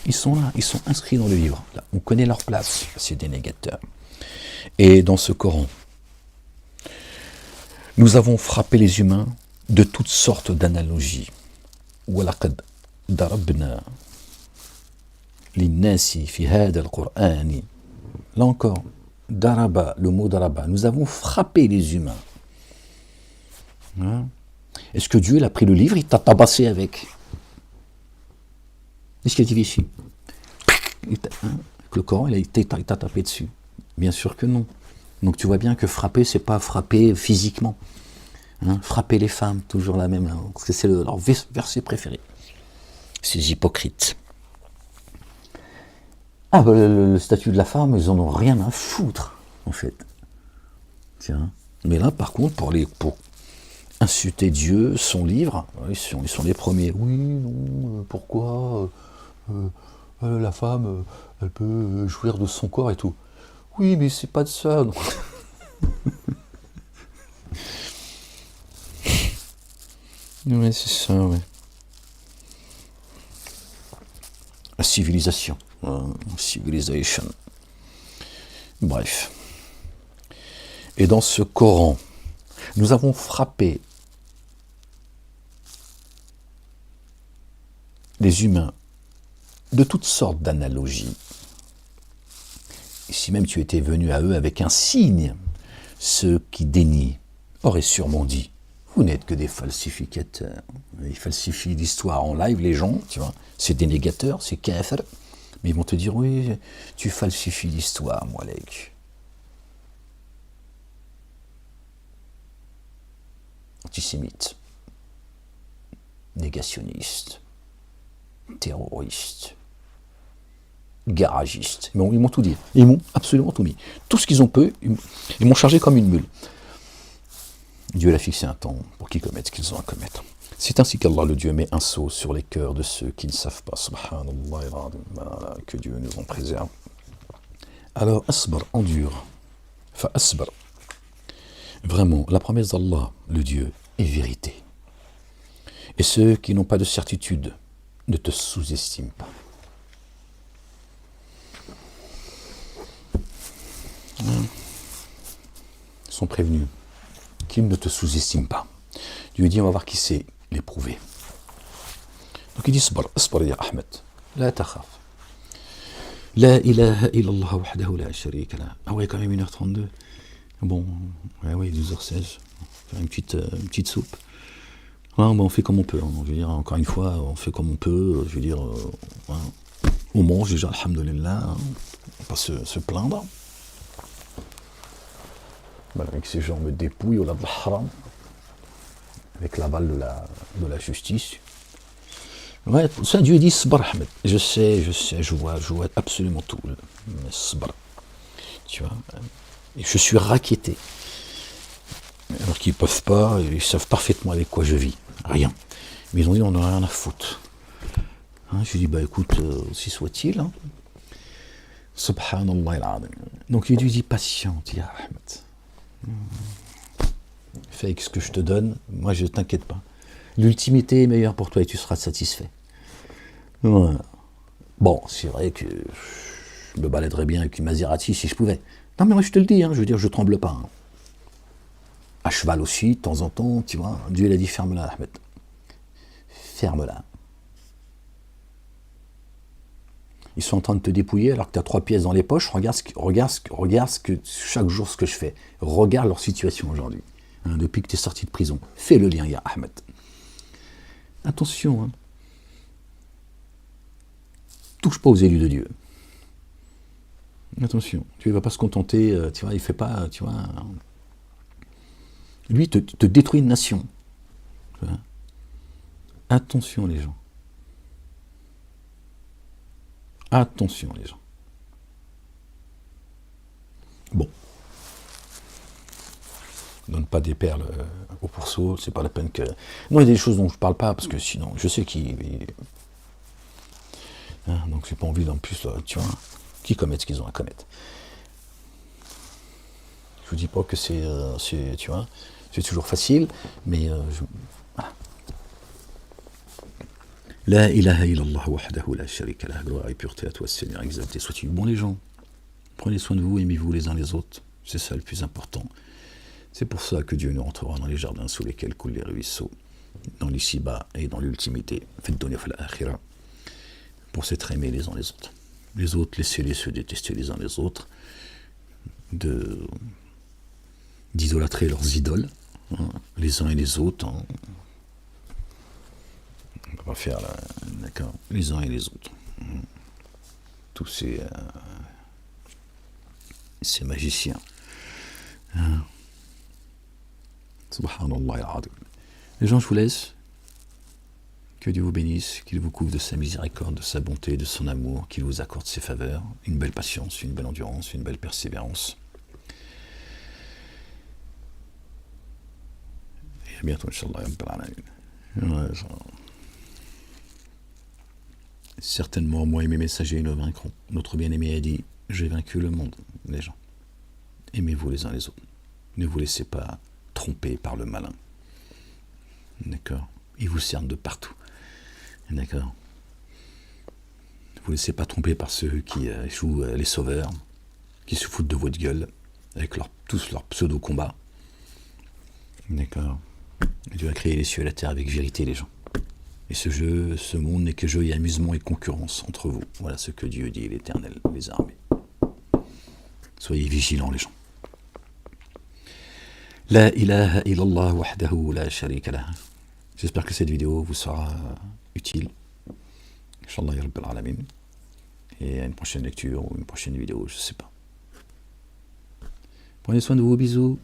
Ils sont là, ils sont inscrits dans le livre. Là, on connaît leur place, c'est des négateurs. Et dans ce Coran, nous avons frappé les humains de toutes sortes d'analogies. وَلَقَدْ ضَرَبْنَا لِلنَّاسِ فِي هَذَا الْقُرْآنِ. Là encore, daraba, le mot daraba, nous avons frappé les humains. Hein? Est-ce que Dieu il a pris le livre, il t'a tabassé avec? Qu'est-ce qu'il a dit ici? Le Coran, il t'a tapé dessus. Bien sûr que non. Donc tu vois bien que frapper, c'est pas frapper physiquement. Hein? Frapper les femmes, toujours la même, hein, parce que c'est leur verset préféré. Ces hypocrites. Ah, bah, le statut de la femme, ils en ont rien à foutre, en fait. Tiens. Mais là, par contre, pour insulter Dieu, son livre, ils sont les premiers. Oui, non, pourquoi la femme, elle peut jouir de son corps et tout. Oui, mais c'est pas de ça. Non. Ouais, c'est ça, ouais. La civilisation. Civilization. Bref. Et dans ce Coran, nous avons frappé les humains de toutes sortes d'analogies. Et si même tu étais venu à eux avec un signe, ceux qui dénient auraient sûrement dit: vous n'êtes que des falsificateurs. Ils falsifient l'histoire en live, les gens, tu vois. C'est des négateurs, c'est kafir. Mais ils vont te dire: oui, tu falsifies l'histoire, Moualek. Antisémite, négationniste, terroriste, garagiste. Ils m'ont tout dit. Ils m'ont absolument tout mis. Tout ce qu'ils ont pu, ils m'ont chargé comme une mule. Dieu l'a fixé un temps pour qu'ils commettent ce qu'ils ont à commettre. C'est ainsi qu'Allah, le Dieu, met un sceau sur les cœurs de ceux qui ne savent pas. Subhanallah, que Dieu nous en préserve. Alors, asbar, endure. Fa asbar. Vraiment, la promesse d'Allah, le Dieu, est vérité. Et ceux qui n'ont pas de certitude ne te sous-estiment pas. Ils sont prévenus qu'ils ne te sous-estiment pas. Dieu dit: on va voir qui sait l'éprouver. Donc il dit: asbar ya Ahmed, la takhaf. La ilaha illallah wahdahu la sharika la. Ah ouais, quand même 1h32. Bon, ouais, 12h16. Faire une petite soupe. Ouais, on fait comme on peut. Hein. Je veux dire, encore une fois, on fait comme on peut. Je veux dire, on mange déjà, alhamdoulilah. Hein. On va pas se plaindre. Malgré que ces gens me dépouillent au lab haram, avec la balle de la justice. Ouais, ça, Dieu dit: Sbar Ahmed. Je sais, je vois absolument tout. Mais Sbar. Tu vois. Et je suis raquetté. Alors qu'ils ne peuvent pas, ils savent parfaitement avec quoi je vis. Rien. Mais ils ont dit: on n'a rien à foutre. Hein, je dis: bah écoute, aussi soit-il. Hein. Subhanallah al-Azim. Donc il lui dit: patiente, ya Ahmed. Fais avec ce que je te donne, moi je t'inquiète pas. L'ultimité est meilleure pour toi et tu seras satisfait. Voilà. Bon, c'est vrai que je me baladerais bien avec une Maserati si je pouvais. Non mais moi je te le dis, hein, je veux dire, je tremble pas. Hein. À cheval aussi, de temps en temps, tu vois. Dieu l'a dit: ferme-la, Ahmed. Ferme-la. Ils sont en train de te dépouiller alors que tu as 3 pièces dans les poches. Regarde chaque jour ce que je fais. Regarde leur situation aujourd'hui. Hein, depuis que tu es sorti de prison. Fais le lien, ya Ahmed. Attention, hein. Touche pas aux élus de Dieu. Attention, tu ne vas pas se contenter, tu vois, il fait pas, tu vois. Lui te détruit une nation. Tu vois. Attention les gens. Attention les gens. Bon. donne pas des perles au pourceau, c'est pas la peine que... Non, il y a des choses dont je parle pas, parce que sinon, je sais qui... Hein, donc j'ai pas envie d'en plus, tu vois, qui commettent ce qu'ils ont à commettre. Je vous dis pas que c'est, tu vois, c'est toujours facile, mais voilà. La ilaha illallah wahdahu la sharika lah, gloire et pureté à toi Seigneur, exalté sois-tu. Bon les gens, prenez soin de vous, aimez-vous les uns les autres, c'est ça le plus important. C'est pour ça que Dieu nous rentrera dans les jardins sous lesquels coulent les ruisseaux, dans l'ici-bas et dans l'ultimité, faites dunya fil akhirah, pour s'être aimés les uns les autres. Les autres, laissez-les se détester les uns les autres, d'idolâtrer leurs idoles, hein, les uns et les autres. Hein. On va pas faire là, d'accord, les uns et les autres. Tous ces magiciens. Hein. Subhanallah al-Azim. Les gens, je vous laisse. Que Dieu vous bénisse, qu'il vous couvre de sa miséricorde, de sa bonté, de son amour, qu'il vous accorde ses faveurs, une belle patience, une belle endurance, une belle persévérance. Et à bientôt, Inch'Allah. Certainement, moi et mes messagers nous vaincrons. Notre bien-aimé a dit, j'ai vaincu le monde, les gens. Aimez-vous les uns les autres. Ne vous laissez pas tromper par le malin. D'accord? Il vous cerne de partout. D'accord? Ne vous laissez pas tromper par ceux qui jouent les sauveurs, qui se foutent de votre gueule, avec tous leurs pseudo-combats. D'accord? Dieu a créé les cieux et la terre avec vérité, les gens. Et ce monde n'est que jeu et amusement et concurrence entre vous. Voilà ce que Dieu dit, l'Éternel, les armées. Soyez vigilants, les gens. La ilaha illallah wahdahu la sharika lah. J'espère que cette vidéo vous sera utile. Inch'Allah ya Rabbil Alamin. Et à une prochaine lecture ou une prochaine vidéo, je ne sais pas. Prenez soin de vous, bisous.